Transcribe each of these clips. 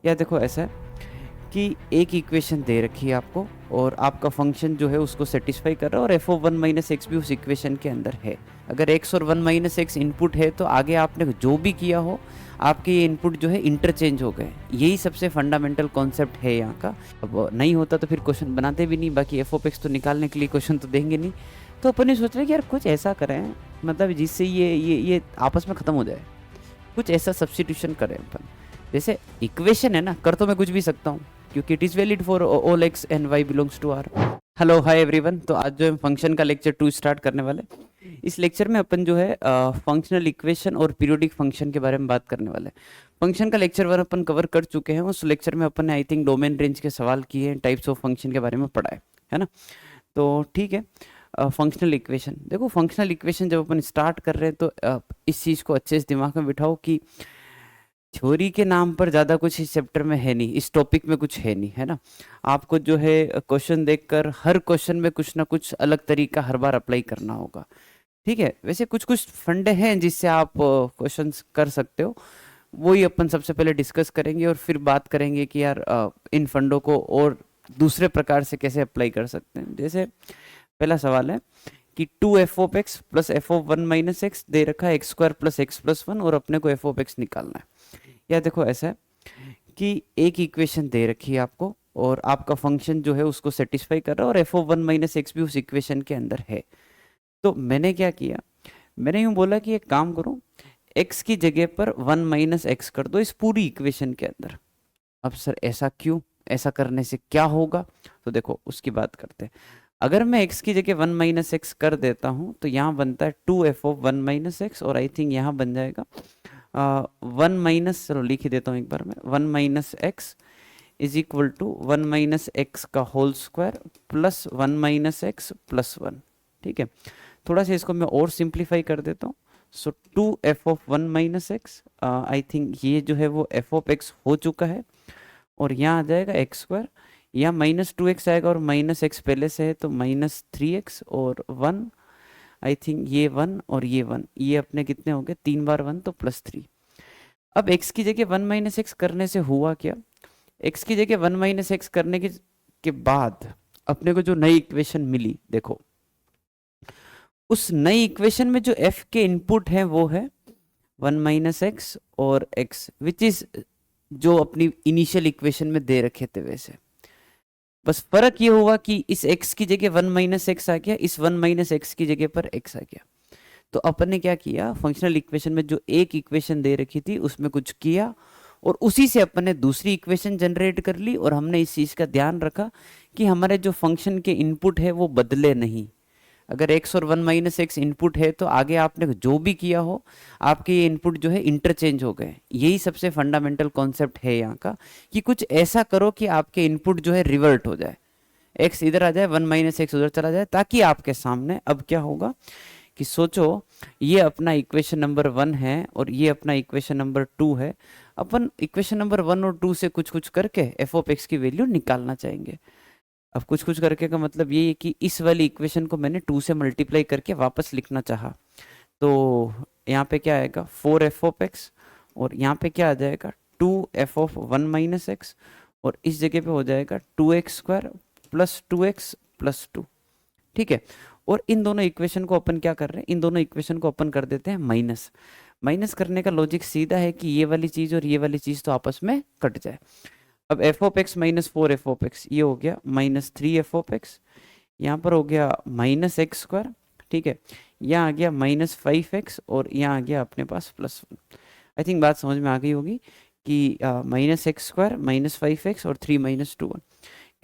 या देखो ऐसा है कि एक इक्वेशन दे रखी है आपको और आपका फंक्शन जो है उसको सेटिस्फाई कर रहा है और f of one minus x भी उस इक्वेशन के अंदर है। अगर एक्स और वन माइनस एक्स इनपुट है तो आगे आपने जो भी किया हो आपके ये इनपुट जो है इंटरचेंज हो गए। यही सबसे फंडामेंटल कॉन्सेप्ट है यहाँ का। अब नहीं होता तो फिर क्वेश्चन बनाते भी नहीं, बाकी एफ ऑफ एक्स तो निकालने के लिए क्वेश्चन तो देंगे नहीं। तो अपन ने सोच रहे कि यार कुछ ऐसा करें मतलब जिससे ये आपस में ख़त्म हो जाए, कुछ ऐसा सब्सटीट्यूशन करें अपन। जैसे इक्वेशन है ना, कर तो मैं कुछ भी सकता हूँ क्योंकि it is valid for all x and y belongs to R. Hello hi everyone. तो आज जो हम फंक्शन का लेक्चर 2 स्टार्ट करने वाले, इस लेक्चर में अपन जो है फंक्शनल इक्वेशन और पीरियोडिक फंक्शन के बारे में बात करने वाले। फंक्शन का लेक्चर 1 अपन कवर कर चुके हैं। उस लेक्चर में अपन ने आई थिंक डोमेन रेंज के सवाल किए हैं, टाइप्स ऑफ फंक्शन के बारे में पढ़ा है ना। तो ठीक है, फंक्शनल इक्वेशन देखो। फंक्शनल इक्वेशन जब अपन स्टार्ट कर रहे हैं तो इस चीज़ को अच्छे से दिमाग में बिठाओ कि थ्योरी के नाम पर ज़्यादा कुछ इस चैप्टर में है नहीं, इस टॉपिक में कुछ है नहीं, है ना। आपको जो है क्वेश्चन देखकर हर क्वेश्चन में कुछ ना कुछ अलग तरीका हर बार अप्लाई करना होगा। ठीक है, वैसे कुछ कुछ फंडे हैं जिससे आप क्वेश्चंस कर सकते हो, वही अपन सबसे पहले डिस्कस करेंगे और फिर बात करेंगे कि यार इन फंडों को और दूसरे प्रकार से कैसे अप्लाई कर सकते हैं। जैसे पहला सवाल है कि 2f(x) प्लस f(1 - x) दे रखा है x² प्लस x प्लस 1 और अपने को f(x) निकालना है। या देखो ऐसा है कि एक इक्वेशन दे रखी है आपको और आपका फंक्शन जो है उसको सेटिस्फाई कर रहा है और f(1 - x) भी उस इक्वेशन के अंदर है। तो मैंने क्या किया, मैंने यूं बोला कि एक काम करो, x की जगह पर 1 - x कर दो इस पूरी इक्वेशन के अंदर। अब सर ऐसा क्यों, ऐसा करने से क्या होगा, तो देखो उसकी बात करते हैं। अगर मैं x की जगह 1 - x कर देता हूं तो यहाँ बनता है 2f(1 - x) और आई थिंक यहाँ बन जाएगा 1 माइनस, चलो लिख ही देता हूँ एक बार में, 1 - x is equal to 1 - x का whole square plus 1 - x plus 1। ठीक है, थोड़ा सा इसको मैं और सिंप्लीफाई कर देता हूँ। सो 2f(1 - x), आई थिंक ये जो है वो f(x) हो चुका है और यहाँ आ जाएगा x²। यहाँ -2x आएगा और -x पहले से है तो -3x और 1, आई थिंक ये 1 और ये 1, ये अपने कितने हो गए, 3 बार 1 तो +3। अब x की जगह 1 - x करने से हुआ क्या, x की जगह 1 - x करने के बाद अपने को जो नई इक्वेशन मिली, देखो उस नई इक्वेशन में जो f के इनपुट हैं वो है 1 - x और x, विच इज जो अपनी इनिशियल इक्वेशन में दे रखे थे वैसे। बस फर्क ये हुआ कि इस x की जगह 1 - x आ गया, इस 1 - x की जगह पर x आ गया। तो अपन ने क्या किया, फंक्शनल इक्वेशन में जो एक इक्वेशन दे रखी थी उसमें कुछ किया और उसी से अपन ने दूसरी इक्वेशन जनरेट कर ली। और हमने इस चीज़ का ध्यान रखा कि हमारे जो फंक्शन के इनपुट है वो बदले नहीं। अगर x और 1 - x इनपुट है तो आगे आपने जो भी किया हो आपके ये इनपुट जो है इंटरचेंज हो गए। यही सबसे फंडामेंटल कॉन्सेप्ट है यहाँ का कि कुछ ऐसा करो कि आपके इनपुट जो है रिवर्ट हो जाए, x इधर आ जाए, 1 - x उधर चला जाए, ताकि आपके सामने अब क्या होगा कि सोचो ये अपना इक्वेशन नंबर 1 है और ये अपना इक्वेशन नंबर 2 है। अपन इक्वेशन नंबर 1 और 2 से कुछ कुछ करके f(x) की वैल्यू निकालना चाहेंगे। अब कुछ कुछ करके का मतलब ये है कि इस वाली इक्वेशन को मैंने 2 से मल्टीप्लाई करके वापस लिखना चाहा तो यहाँ पे क्या आएगा 4f(x) और यहाँ पे क्या आ जाएगा 2f(1 - x) और इस जगह पे हो जाएगा 2x² प्लस 2x प्लस 2। ठीक है, और इन दोनों इक्वेशन को अपन क्या कर रहे हैं, इन दोनों इक्वेशन को अपन कर देते हैं माइनस। माइनस करने का लॉजिक सीधा है कि ये वाली चीज़ और ये वाली चीज़ तो आपस में कट जाए। अब f(x) - 4f(x) ये हो गया -3f(x), यहाँ पर हो गया -x²। ठीक है, यहाँ आ गया -5x और यहाँ आ गया अपने पास +1। आई थिंक बात समझ में आ गई होगी कि -x² -5x और 3 - 2 1।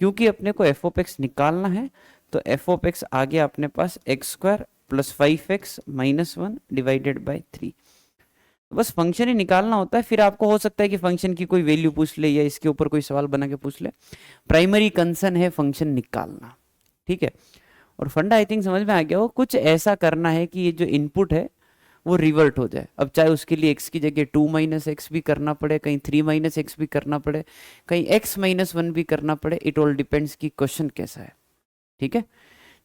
क्योंकि अपने को f(x) निकालना है तो f(x) आ गया अपने पास x² plus 5x - 1 divided by 3। बस फंक्शन ही निकालना होता है। फिर आपको हो सकता है कि फंक्शन की कोई वैल्यू पूछ ले या इसके ऊपर कोई सवाल बना के पूछ ले। प्राइमरी कंसर्न है फंक्शन निकालना। ठीक है, और फंडा आई थिंक समझ में आ गया हो। कुछ ऐसा करना है कि ये जो इनपुट है वो रिवर्ट हो जाए। अब चाहे उसके लिए x की जगह 2 - x भी करना पड़े, कहीं 3 - x भी करना पड़े, कहीं x - 1 भी करना पड़े, इट ऑल डिपेंड्स कि क्वेश्चन कैसा है। ठीक है,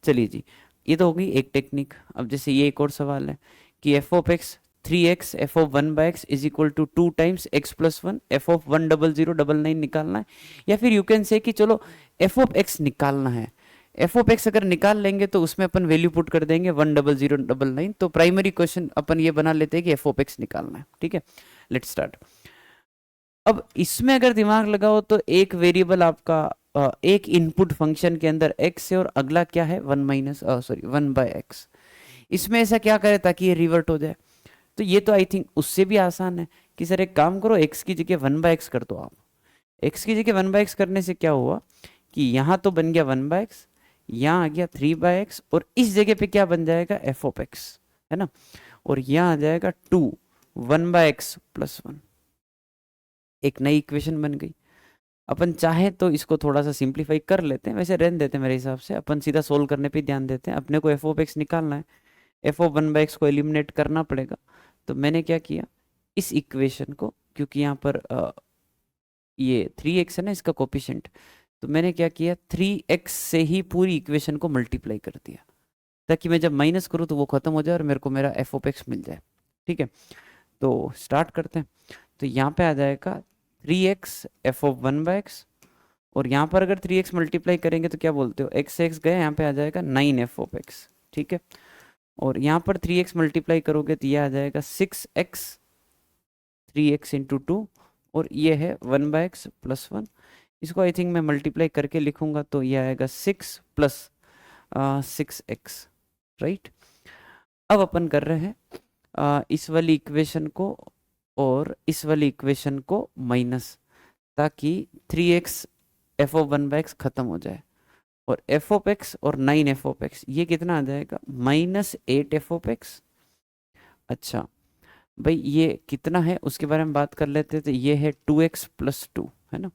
चलिए जी, ये तो हो गई एक टेक्निक। अब जैसे ये एक और सवाल है कि f(x) 3x f of 1/x is equal to 2 times x plus 1 f of 10009 निकालना है, या फिर यू कैन से कि चलो एफ ऑफ x निकालना है। एफ ऑफ एक्स अगर निकाल लेंगे तो उसमें अपन वैल्यू पुट कर देंगे 10009, तो प्राइमरी क्वेश्चन अपन ये बना लेते हैं कि एफ ऑफ एक्स निकालना है। ठीक है, लेट्स स्टार्ट। अब इसमें अगर दिमाग लगाओ तो एक वेरिएबल आपका एक इनपुट फंक्शन के अंदर x है और अगला क्या है 1/x। इसमें ऐसा क्या करे ताकि ये रिवर्ट हो जाए, तो ये तो आई थिंक उससे भी आसान है कि सर एक काम करो x की जगह 1/x कर दो आप। x की जगह 1/x करने से क्या हुआ कि यहाँ तो बन गया 1/x, यहाँ आ गया 3/x, और इस जगह पे क्या बन जाएगा एफ ऑफ एक्स, है ना, और यहाँ आ जाएगा 2 1/x प्लस 1, एक नई इक्वेशन बन गई। अपन चाहे तो इसको थोड़ा सा सिंप्लीफाई कर लेते हैं, वैसे रहने देते हैं, मेरे हिसाब से अपन सीधा सोल्व करने पे ध्यान देते हैं। अपने को एफ ऑफ एक्स निकालना है, एफ ऑफ 1/x को एलिमिनेट करना पड़ेगा। तो मैंने क्या किया, इस इक्वेशन को, क्योंकि यहाँ पर ये 3x है ना इसका कोफिशिएंट, तो मैंने क्या किया 3x से ही पूरी इक्वेशन को मल्टीप्लाई कर दिया, ताकि मैं जब माइनस करूँ तो वो खत्म हो जाए और मेरे को मेरा एफ ऑफ एक्स मिल जाए। ठीक है, तो स्टार्ट करते हैं। तो यहाँ पे आ जाएगा 3x एफ ऑफ 1/x, और यहाँ पर अगर 3x मल्टीप्लाई करेंगे तो क्या बोलते हो, x से x गए, यहाँ पे आ जाएगा 9 एफ ऑफ एक्स। ठीक है, और यहाँ पर 3x मल्टीप्लाई करोगे तो ये आ जाएगा 6x 3x इंटू 2, और ये है 1/x प्लस 1। इसको आई थिंक मैं मल्टीप्लाई करके लिखूंगा तो ये आएगा 6 प्लस 6x, राइट। अब अपन कर रहे हैं इस वाली इक्वेशन को और इस वाली इक्वेशन को माइनस, ताकि 3x एफ ऑफ 1/x खत्म हो जाए, और एफ ऑफ एक्स और 9 एफ ऑफ एक्स, ये कितना आ जाएगा -8 एफ ऑफ एक्स। अच्छा भाई ये कितना है उसके बारे में बात कर लेते हैं, तो ये है 2x प्लस 2, है ना।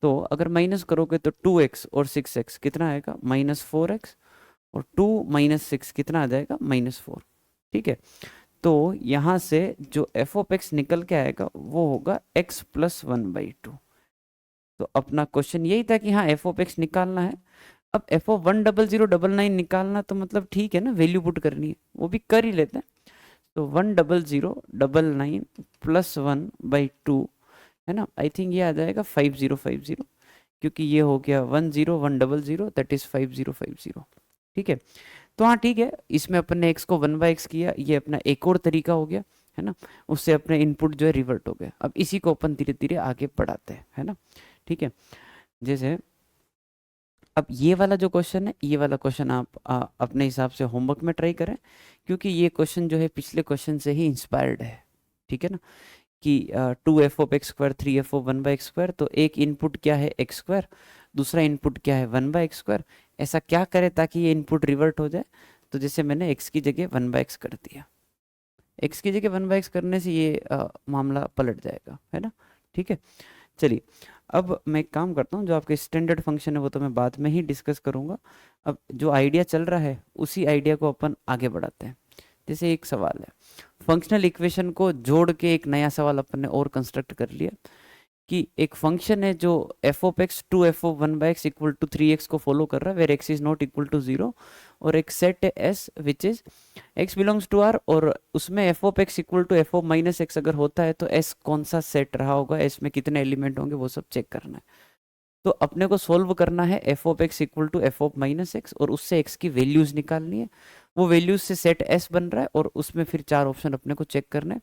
तो अगर माइनस करोगे तो 2x और 6x कितना आएगा -4x, और 2 - 6 कितना आ जाएगा -4। ठीक है, तो यहाँ से जो एफ ऑफ एक्स निकल के आएगा वो होगा x प्लस 1/2। तो अपना क्वेश्चन यही था कि हाँ एफ ऑफ एक्स निकालना है। अब एफ ऑफ 10009 निकालना तो मतलब ठीक है ना, वैल्यू पुट करनी है, वो भी कर ही लेते हैं। तो 10009 प्लस 1/2, है ना, आई थिंक ये आ जाएगा 5050, क्योंकि ये हो गया 10100, दैट इज 5050। ठीक है, तो हाँ ठीक है, इसमें अपन ने x को 1/x किया, ये अपना एक और तरीका हो गया, है ना, उससे अपने इनपुट जो है रिवर्ट हो गया। अब इसी को अपन धीरे धीरे आगे बढ़ाते हैं, है ना। ठीक है, जैसे अब ये वाला जो क्वेश्चन है, ये वाला क्वेश्चन आप अपने हिसाब से होमवर्क में ट्राई करें, क्योंकि ये क्वेश्चन जो है पिछले क्वेश्चन से ही इंस्पायर्ड है। ठीक है ना, कि 2f of x square 3f of 1/x², तो एक इनपुट क्या है x², दूसरा इनपुट क्या है 1/x²। ऐसा क्या करे ताकि ये इनपुट रिवर्ट हो जाए, तो जैसे मैंने x की जगह 1/x कर दिया, x की जगह 1/x करने से ये मामला पलट जाएगा, है ना। ठीक है, चलिए अब मैं एक काम करता हूँ, जो आपके स्टैंडर्ड फंक्शन है वो तो मैं बाद में ही डिस्कस करूँगा। अब जो आइडिया चल रहा है उसी आइडिया को अपन आगे बढ़ाते हैं। जैसे एक सवाल है, फंक्शनल इक्वेशन को जोड़ के एक नया सवाल अपन ने और कंस्ट्रक्ट कर लिया कि एक फंक्शन है जो f of x 2f of 1/x equal to 3x को फॉलो कर रहा है, where x is not equal to 0, और एक सेट है S which is x belongs to R, और उसमें f of x equal to f of -x अगर होता है तो S कौन सा सेट रहा होगा, S में कितने एलिमेंट होंगे, वो सब चेक करना है। तो अपने को सोल्व करना है f of x equal to f of -x, और उससे x की वैल्यूज निकालनी है। वो वैल्यूज से सेट S बन रहा है, और उसमें फिर 4 ऑप्शन अपने को चेक करना है।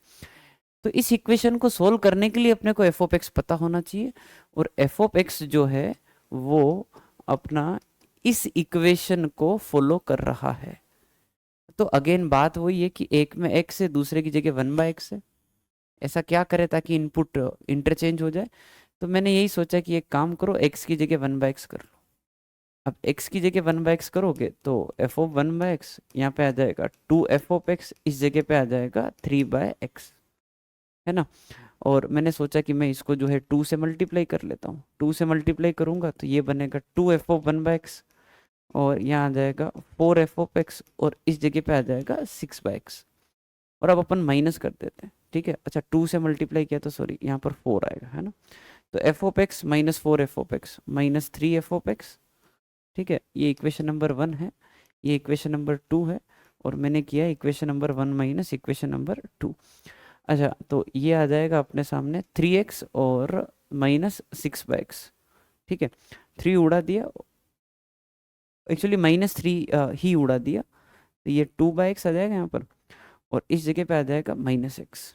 तो इस इक्वेशन को सोल्व करने के लिए अपने को एफ ऑफ एक्स पता होना चाहिए, और एफ ऑफ एक्स जो है वो अपना इस इक्वेशन को फॉलो कर रहा है। तो अगेन बात वही है कि एक में x है, दूसरे की जगह 1/x है। ऐसा क्या करे ताकि इनपुट इंटरचेंज हो जाए, तो मैंने यही सोचा कि एक काम करो, x की जगह 1/x कर लो। अब x की जगह 1/x करोगे तो f ऑफ 1/x यहाँ पे आ जाएगा 2f ऑफ x, इस जगह पे आ जाएगा 3/x, है ना। और मैंने सोचा कि मैं इसको जो है 2 से मल्टीप्लाई कर लेता हूँ। 2 से मल्टीप्लाई करूँगा तो ये बनेगा 2f ऑफ 1/x, और यहाँ आ जाएगा 4f ऑफ x, और इस जगह पे आ जाएगा 6/x। और अब अपन माइनस कर देते हैं, ठीक है। अच्छा 2 से मल्टीप्लाई किया तो सॉरी यहाँ पर 4 आएगा, है ना। तो f of x -4f of x -3f of x, ठीक है। ये इक्वेशन नंबर 1 है, ये इक्वेशन नंबर 2 है, और मैंने किया equation number 1 minus equation number 2। अच्छा, तो ये आ जाएगा अपने सामने 3x और -6/x। ठीक है, 3 उड़ा दिया, एक्चुअली -3 ही उड़ा दिया, तो ये 2/x आ जाएगा यहाँ पर, और इस जगह पे आ जाएगा -x।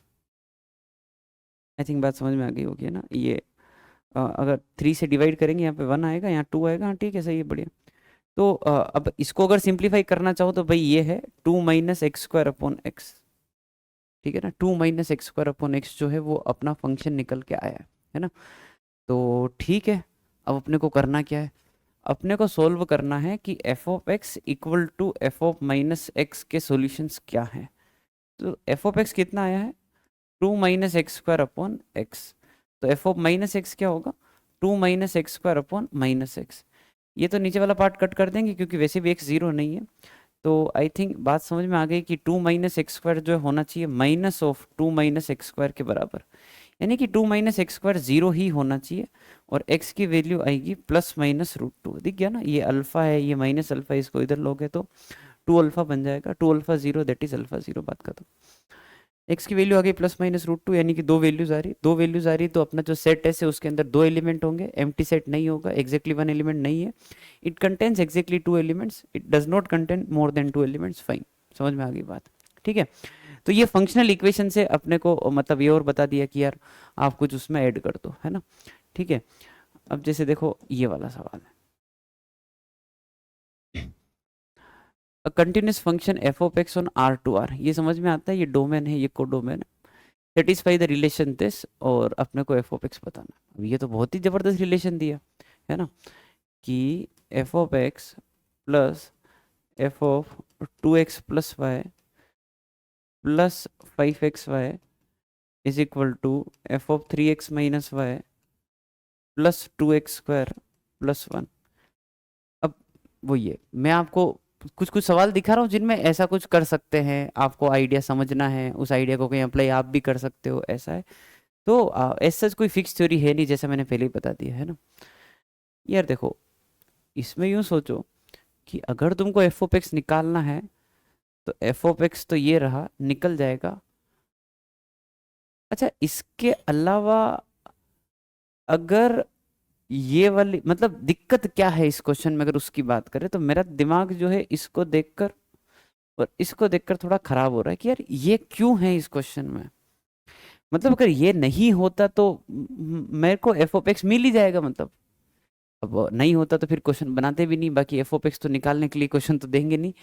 आई थिंक बात समझ में आ गई होगी, है ना। ये अगर 3 से डिवाइड करेंगे, यहाँ पे 1 आएगा, यहाँ 2 आएगा। हाँ ठीक है, सही है, बढ़िया। तो अब इसको अगर सिंप्लीफाई करना चाहो तो भाई ये है 2 minus x square upon x. ठीक है ना, 2 minus x square upon x जो है वो अपना फंक्शन निकल के आया है ना। तो ठीक है, अब अपने को करना क्या है, अपने को सोल्व करना है कि f of x equal to f of minus x के सॉल्यूशंस क्या हैं। तो एफ ऑफ एक्स कितना आया है, 2 minus x square upon x. तो एफ ऑफ माइनस एक्स क्या होगा, 2 minus x square upon minus x. ये तो नीचे वाला पार्ट कट कर देंगे क्योंकि वैसे भी एक्स जीरो नहीं है। तो आई थिंक बात समझ में आ गई कि 2 माइनस एक्स स्क्वायर जो होना चाहिए minus of 2 minus x square के बराबर, यानी कि 2 माइनस एक्स स्क्वायर जीरो ही होना चाहिए, और x की वैल्यू आएगी +-√2। दिख गया ना, ये अल्फा है, ये माइनस अल्फा, इसको इधर लोगे तो 2 अल्फा बन जाएगा, 2 अल्फा 0 दैट इज अल्फा 0। बात खत्म। x की वैल्यू आ गई +-√2, यानी कि दो वैल्यूज आ रही, दो वैल्यूज आ रही, तो अपना जो सेट है उसके अंदर दो एलिमेंट होंगे, एम्प्टी सेट नहीं होगा, एग्जैक्टली वन एलिमेंट नहीं है। It contains exactly two elements, it does not contain more than two elements. Fine, समझ में आ गई बात, ठीक है। तो ये फंक्शनल इक्वेशन से अपने को मतलब ये और बता दिया कि यार आप कुछ उसमें ऐड कर दो, है ना, ठीक है। अब जैसे देखो ये वाला सवाल है, continuous function f of x on R to R, ये समझ में आता है, ये डोमेन है, ये कोडोमेन है, सेटिस्फाई द रिलेशन दिस, और अपने को एफ ऑफ एक्स बताना। अब ये तो बहुत ही जबरदस्त रिलेशन दिया है ना, कि f of x plus f of 2x plus y plus 5xy is equal to f of 3x minus y plus 2x square plus 1। अब वो ये मैं आपको कुछ कुछ सवाल दिखा रहा हूँ जिनमें ऐसा कुछ कर सकते हैं, आपको आइडिया समझना है, उस आइडिया को कहीं अप्लाई आप भी कर सकते हो, ऐसा है। तो ऐसा कोई फिक्स थ्योरी है नहीं, जैसा मैंने पहले ही बता दिया है ना। यार देखो, इसमें यूं सोचो कि अगर तुमको एफ ऑफ एक्स निकालना है तो एफ ऑफ एक्स तो ये रहा, निकल जाएगा। अच्छा, इसके अलावा अगर ये वाली मतलब दिक्कत क्या है इस क्वेश्चन में, अगर उसकी बात करें तो मेरा दिमाग जो है इसको देखकर और इसको देखकर थोड़ा खराब हो रहा है कि यार ये क्यों है इस क्वेश्चन में। मतलब अगर ये नहीं होता तो मेरे को एफ ऑफ एक्स मिल ही जाएगा, मतलब अब नहीं होता तो फिर क्वेश्चन बनाते भी नहीं, बाकी एफ ऑफ एक्स तो निकालने के लिए क्वेश्चन तो देंगे नहीं।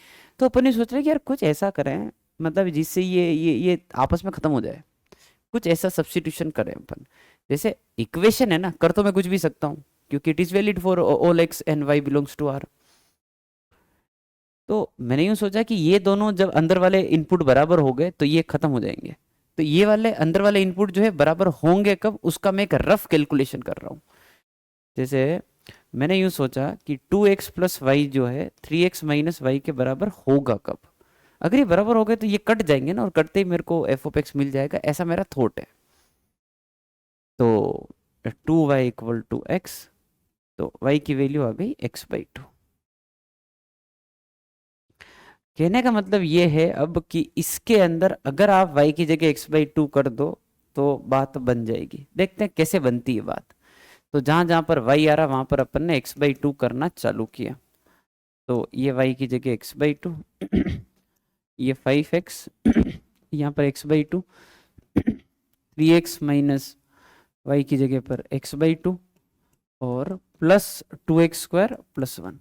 तो अपन ने सोच रहे कि यार कुछ ऐसा करें मतलब जिससे ये आपस में खत्म हो जाए, कुछ ऐसा सब्स्टिट्यूशन करें अपन। जैसे इक्वेशन है ना, कर तो मैं कुछ भी सकता हूँ क्योंकि it is valid for all x and y belongs to R. तो मैंने यूं सोचा कि ये दोनों जब अंदर वाले इनपुट बराबर हो गए तो ये खत्म हो जाएंगे। तो ये वाले अंदर वाले इनपुट जो है बराबर होंगे कब, उसका मैं एक रफ कैलकुलेशन कर रहा हूँ। जैसे मैंने यूं सोचा कि 2x प्लस वाई जो है 3x माइनस वाई के बराबर होगा कब। अगर ये बराबर हो गए तो ये कट जाएंगे ना, और कटते ही मेरे को एफ ऑफ एक्स मिल जाएगा, ऐसा मेरा थॉट है। तो 2y इक्वल टू एक्स, तो y की वैल्यू आ गई x/2। कहने का मतलब ये है अब कि इसके अंदर अगर आप y की जगह x/2 कर दो तो बात बन जाएगी। देखते हैं कैसे बनती है बात। तो जहां जहां पर y आ रहा वहां पर अपन ने x/2 करना चालू किया। तो ये y की जगह x/2, ये 5x, यहाँ पर x/2, 3x माइनस वाई की जगह पर x/2 और प्लस 2x स्क्वायर प्लस 1।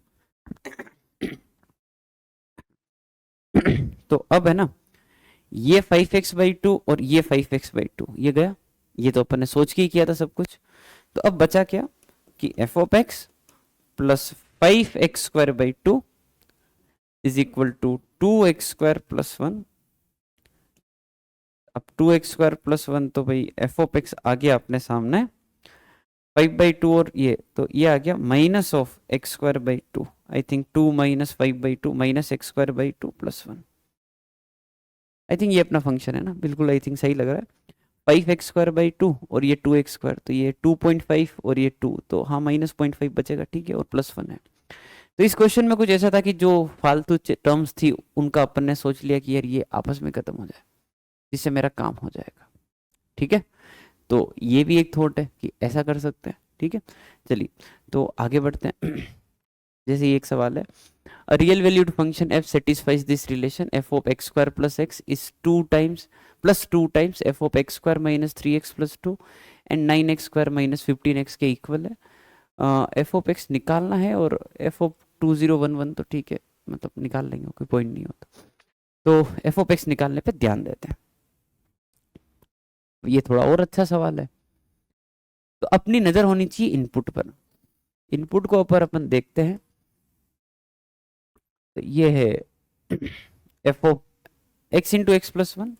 तो अब है ना, ये 5x/2 और ये 5x/2 ये गया, ये तो अपन ने सोच के ही किया था सब कुछ। तो अब बचा क्या कि f of x plus 5x² is equal to 2x² plus 1। अब 2x² प्लस 1 तो भाई एफ ऑफ एक्स आ गया अपने सामने 5/2, और ये तो ये आ गया minus of x²/2। I think 2 minus 5/2 minus x²/2 plus 1। I think ये अपना फंक्शन है ना, बिल्कुल आई थिंक सही लग रहा है। 5x² और ये 2x², तो ये 2.5 और ये 2, तो हाँ -0.5 बचेगा, ठीक है, और प्लस 1 है। तो इस क्वेश्चन में कुछ ऐसा था कि जो फालतू टर्म्स थी उनका अपन ने सोच लिया कि यार ये आपस में खत्म हो जाए, जिससे मेरा काम हो जाएगा। ठीक है, तो ये भी एक थॉट है कि ऐसा कर सकते हैं। ठीक है, चलिए तो आगे बढ़ते हैं। जैसे ये एक सवाल है, a real valued function f satisfies this relation f of x square plus x is 2 times plus 2 times f of x square minus 3x plus 2 and 9x square minus 15x के इक्वल है। f of x निकालना है और f of 2011 तो ठीक है, मतलब निकाल लेंगे, कोई पॉइंट नहीं होता। तो f of x निकालने पे ध्यान देते हैं। ये थोड़ा और अच्छा सवाल है। तो अपनी नजर होनी चाहिए इनपुट पर। इनपुट को ऊपर अपन देखते हैं, तो ये है f of x into x plus one,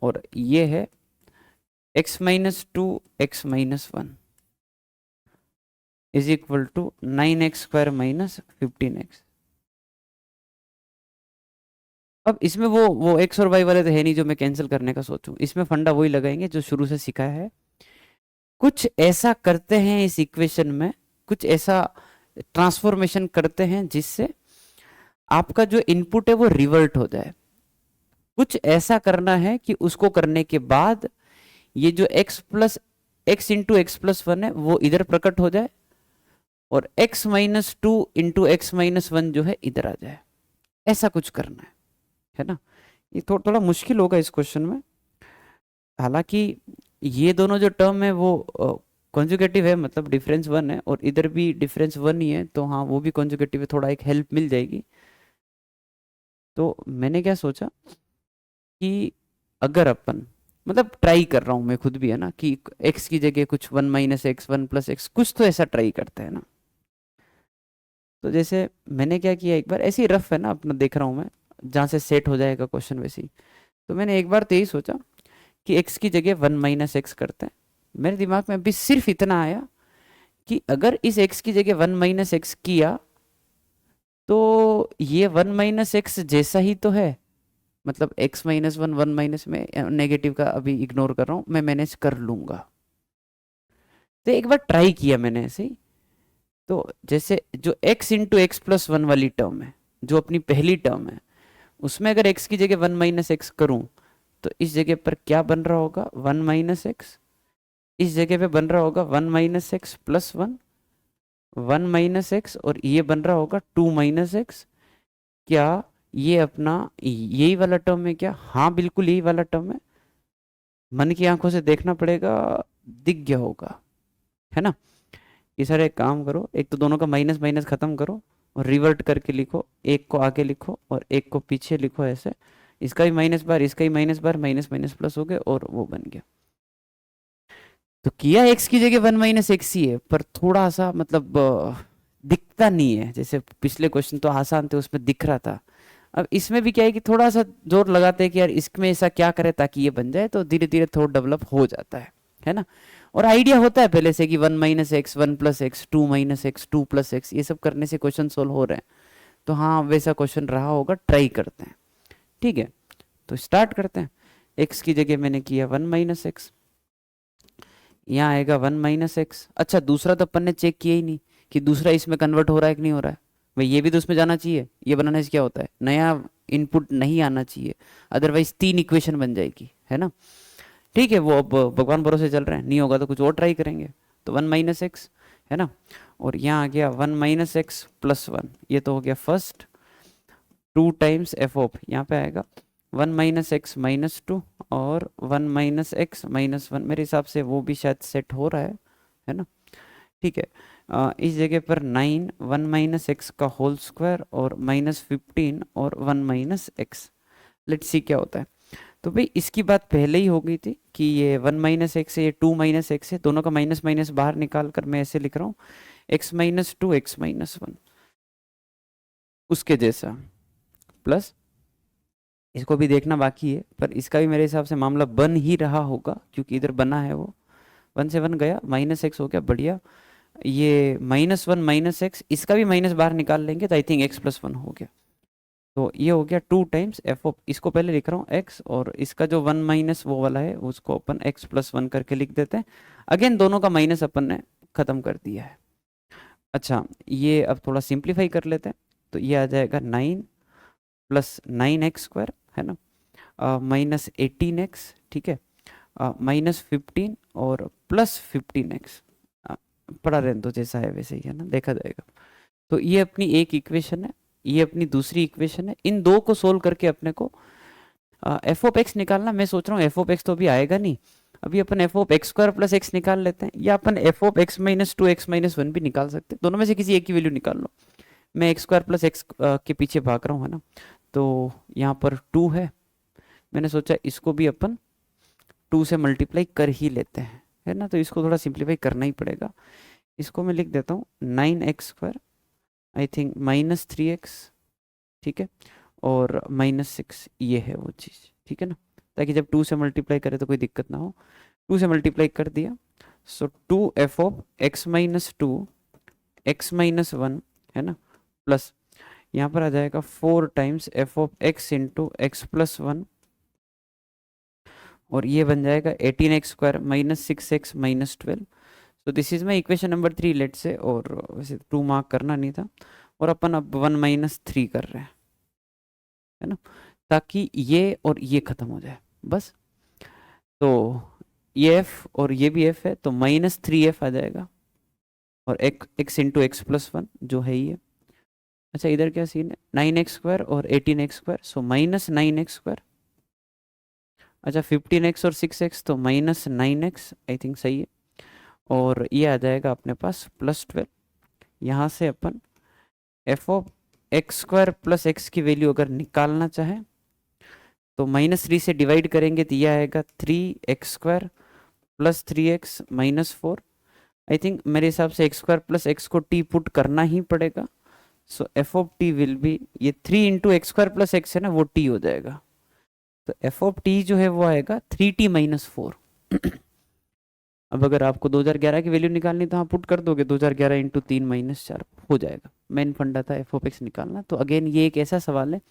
और ये है x minus two x minus one is equal to 9x square minus 15x। अब इसमें वो x और y वाले तो है नहीं जो मैं कैंसिल करने का सोचूं। इसमें फंडा वही लगाएंगे जो शुरू से सिखाया है। कुछ ऐसा करते हैं इस इक्वेशन में, कुछ ऐसा ट्रांसफॉर्मेशन करते हैं जिससे आपका जो इनपुट है वो रिवर्ट हो जाए। कुछ ऐसा करना है कि उसको करने के बाद ये जो x plus x into x plus one है वो इधर प्रकट हो जाए, और x minus two into x minus one जो है इधर आ जाए। ऐसा कुछ करना है ना। ये थोड़ा मुश्किल होगा इस क्वेश्चन में, हालांकि ये दोनों जो टर्म है वो कॉन्जुगेटिव है, मतलब डिफरेंस वन है, और इधर भी डिफरेंस वन ही है, तो हाँ वो भी कॉन्जुगेटिव है, थोड़ा एक हेल्प मिल जाएगी। तो मैंने क्या सोचा कि अगर अपन, मतलब ट्राई कर रहा हूं मैं खुद भी है ना, कि x की जगह कुछ 1 माइनस एक्स 1 प्लस एक्स कुछ तो ऐसा ट्राई करते हैं ना। तो जैसे मैंने क्या किया, एक बार ऐसे ही रफ है ना अपना देख रहा हूँ मैं, जहाँ से सेट हो जाएगा क्वेश्चन वैसे ही। तो मैंने एक बार तो यही सोचा कि x की जगह 1 माइनस एक्स करते हैं। मेरे दिमाग में अभी सिर्फ इतना आया कि अगर इस x की जगह 1 माइनस एक्स किया तो ये 1 माइनस एक्स जैसा ही तो है, मतलब x minus one, one minus में नेगेटिव का अभी इग्नोर कर रहा हूँ मैं, मैनेज कर लूंगा। तो एक बार ट्राई किया मैंने ऐसे ही। तो जैसे जो x into x plus one वाली टर्म है, जो अपनी पहली टर्म है, उसमें अगर x की जगह 1 माइनस एक्स करूं तो इस जगह पर क्या बन रहा होगा, 1 माइनस एक्स। इस जगह पे बन रहा होगा 1 minus x plus one, 1 minus x, और ये बन रहा होगा 2 माइनस एक्स। क्या ये अपना यही वाला टर्म है क्या? हाँ बिल्कुल यही वाला टर्म है। मन की आंखों से देखना पड़ेगा, दिख गया होगा, है ना। ये सारे एक काम करो, एक तो दोनों का माइनस माइनस खत्म करो और रिवर्ट करके लिखो, एक को आगे लिखो और एक को पीछे लिखो ऐसे। इसका भी माइनस बार, इसका ही माइनस बार, माइनस माइनस प्लस हो गए और वो बन गया। तो किया एक्स की जगह 1 माइनस एक्स ही है, पर थोड़ा सा मतलब दिखता नहीं है। जैसे पिछले क्वेश्चन तो आसान थे उसमें दिख रहा था, अब इसमें भी क्या है कि थोड़ा सा जोर लगाते हैं कि यार इसमें ऐसा क्या करे ताकि ये बन जाए, तो धीरे धीरे थोड़ा डेवलप हो जाता है ना। और आइडिया होता है पहले से कि 1 minus x 1 plus x 2 minus x 2 plus x, ये सब करने से क्वेश्चन सोल्व हो रहे हैं। तो हाँ वैसा क्वेश्चन रहा होगा, ट्राई करते हैं। ठीक है, तो स्टार्ट करते हैं। एक्स की जगह मैंने किया 1 माइनस एक्स, यहाँ आएगा 1 माइनस एक्स। अच्छा दूसरा तो अपन ने चेक किया ही नहीं कि दूसरा इसमें कन्वर्ट हो रहा है कि नहीं हो रहा है। भाई ये भी तो उसमें जाना चाहिए, ये बनाने से क्या होता है, नया इनपुट नहीं आना चाहिए, अदरवाइज 3 इक्वेशन बन जाएगी, है ना। ठीक है, वो अब भगवान भरोसे चल रहे हैं, नहीं होगा तो कुछ और ट्राई करेंगे। तो 1 माइनस एक्स है ना, और यहाँ आ गया 1 माइनस एक्स प्लस वन, ये तो हो गया फर्स्ट। 2 टाइम्स एफ ऑफ, यहाँ पे आएगा 1 माइनस एक्स माइनस टू और 1 माइनस एक्स माइनस वन। मेरे हिसाब से वो भी शायद सेट हो रहा है ना। ठीक है, इस जगह पर 9 1 माइनस एक्स का होल स्क्वायर और माइनस 15 और 1 माइनस एक्स। लेट्स सी क्या होता है। तो भाई इसकी बात पहले ही हो गई थी कि ये 1 माइनस एक्स है, ये 2 माइनस एक्स है, दोनों का माइनस माइनस बाहर निकाल कर मैं ऐसे लिख रहा हूँ x minus two x minus one, उसके जैसा प्लस। इसको भी देखना बाकी है, पर इसका भी मेरे हिसाब से मामला बन ही रहा होगा क्योंकि इधर बना है वो। 1 से 1 गया, माइनस एक्स हो गया, बढ़िया। ये माइनस वन माइनस एक्स, इसका भी माइनस बाहर निकाल लेंगे तो I think x plus one हो गया। तो ये हो गया 2 टाइम्स एफ ऑफ, इसको पहले लिख रहा हूँ एक्स, और इसका जो 1 माइनस वो वाला है उसको अपन एक्स प्लस वन करके लिख देते हैं। अगेन दोनों का माइनस अपन ने खत्म कर दिया है। अच्छा, ये अब थोड़ा सिंप्लीफाई कर लेते हैं, तो ये आ जाएगा 9 प्लस 9x² है ना, माइनस 18x, ठीक है, माइनस 15 और प्लस 15x, पढ़ा रहने दो, जैसा है वैसे ही है ना, देखा जाएगा। तो ये अपनी एक इक्वेशन है, ये अपनी दूसरी इक्वेशन है। इन दो को सोल्व करके अपने को एफ ऑफ एक्स निकालना। मैं सोच रहा हूँ एफ ऑफ एक्स तो अभी आएगा नहीं, अभी अपन f of x² plus x निकाल लेते हैं, या अपन f of x minus 2x-1 भी निकाल सकते हैं, दोनों में से किसी एक की वैल्यू निकाल लो। मैं x² प्लस एक्स के पीछे भाग रहा हूँ, है ना। तो यहाँ पर 2 है, मैंने सोचा इसको भी अपन 2 से मल्टीप्लाई कर ही लेते हैं, है ना। तो इसको थोड़ा सिंप्लीफाई करना ही पड़ेगा। इसको मैं लिख देता हूँ 9x², I think minus 3x, ठीक है, और माइनस 6, ये है वो चीज़, ठीक है ना, ताकि जब 2 से मल्टीप्लाई करें तो कोई दिक्कत ना हो। 2 से मल्टीप्लाई कर दिया, सो 2f ऑफ x-2 x-1 है ना, प्लस यहाँ पर आ जाएगा 4 times f of x into x plus 1, और ये बन जाएगा 18x² minus 6x minus 12। So this is my equation number 3 let say, और वैसे 2 मार्क करना नहीं था, और अपन अब 1 माइनस 3 कर रहे हैं, है ना, ताकि ये और ये खत्म हो जाए बस। तो ये f और ये भी f है, तो माइनस 3f आ जाएगा, और x इंटू एक्स प्लस 1 जो है ये। अच्छा, इधर क्या सीन है, 9x² और 18x², सो माइनस 9x²। अच्छा, 15x और 6x, तो माइनस 9x, आई थिंक सही है, और ये आ जाएगा अपने पास प्लस 12। यहाँ से अपन f of x² plus x की वैल्यू अगर निकालना चाहे तो माइनस 3 से डिवाइड करेंगे, तो यह आएगा 3x² plus 3x minus 4। I think मेरे हिसाब से x² प्लस एक्स को t पुट करना ही पड़ेगा, so f of t will be, ये 3 इंटू x² प्लस एक्स है ना, वो t हो जाएगा, तो एफ ऑफ t जो है वो आएगा 3t माइनस 4। अब अगर आपको 2011 की वैल्यू निकालनी तो आप पुट कर दोगे 2011 इंटू 3 माइनस 4 हो जाएगा। मेन फंडा था एफ ऑफ एक्स निकालना। तो अगेन ये एक ऐसा सवाल है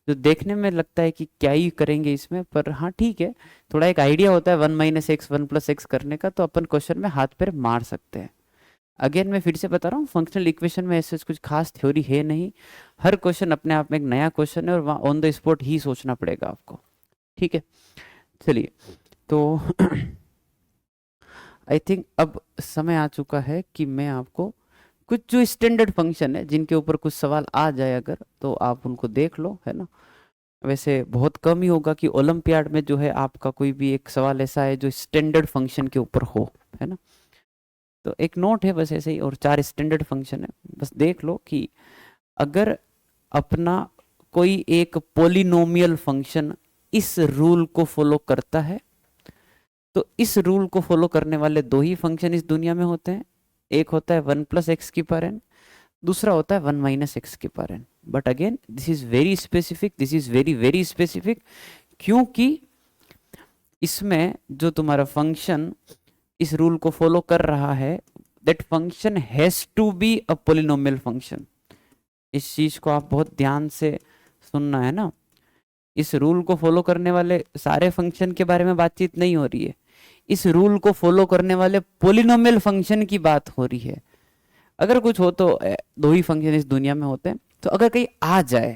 जो देखने में लगता है कि क्या ही करेंगे इसमें, पर हाँ ठीक है, थोड़ा एक आइडिया होता है 1 माइनस एक्स 1 प्लस एक्स करने का, तो अपन क्वेश्चन में हाथ पैर मार सकते हैं। अगेन मैं फिर से बता रहा हूँ, फंक्शनल इक्वेशन में ऐसे कुछ खास थ्योरी है नहीं, हर क्वेश्चन अपने आप में एक नया क्वेश्चन है, और वहाँ ऑन द स्पॉट ही सोचना पड़ेगा आपको, ठीक है। चलिए, तो आई थिंक अब समय आ चुका है कि मैं आपको कुछ जो स्टैंडर्ड फंक्शन है जिनके ऊपर कुछ सवाल आ जाए अगर, तो आप उनको देख लो, है ना। वैसे बहुत कम ही होगा कि ओलंपियाड में जो है आपका कोई भी एक सवाल ऐसा है जो स्टैंडर्ड फंक्शन के ऊपर हो, है ना। तो एक नोट है बस ऐसे ही, और 4 स्टैंडर्ड फंक्शन है, बस देख लो कि अगर अपना कोई एक पोलिनोमियल फंक्शन इस रूल को फॉलो करता है, तो इस रूल को फॉलो करने वाले 2 ही फंक्शन इस दुनिया में होते हैं। एक होता है 1 प्लस एक्स की पावर n, दूसरा होता है 1 माइनस एक्स की power n। But again this is very specific, this is very very specific, क्योंकि इसमें जो तुम्हारा फंक्शन इस रूल को फॉलो कर रहा है, that function has to be a polynomial function. इस चीज को आप बहुत ध्यान से सुनना, है ना। इस रूल को फॉलो करने वाले सारे फंक्शन के बारे में बातचीत नहीं हो रही है, इस रूल को फॉलो करने वाले पोलिनोमियल फंक्शन की बात हो रही है। अगर कुछ हो तो 2 ही फंक्शन इस दुनिया में होते हैं, तो अगर कहीं आ जाए,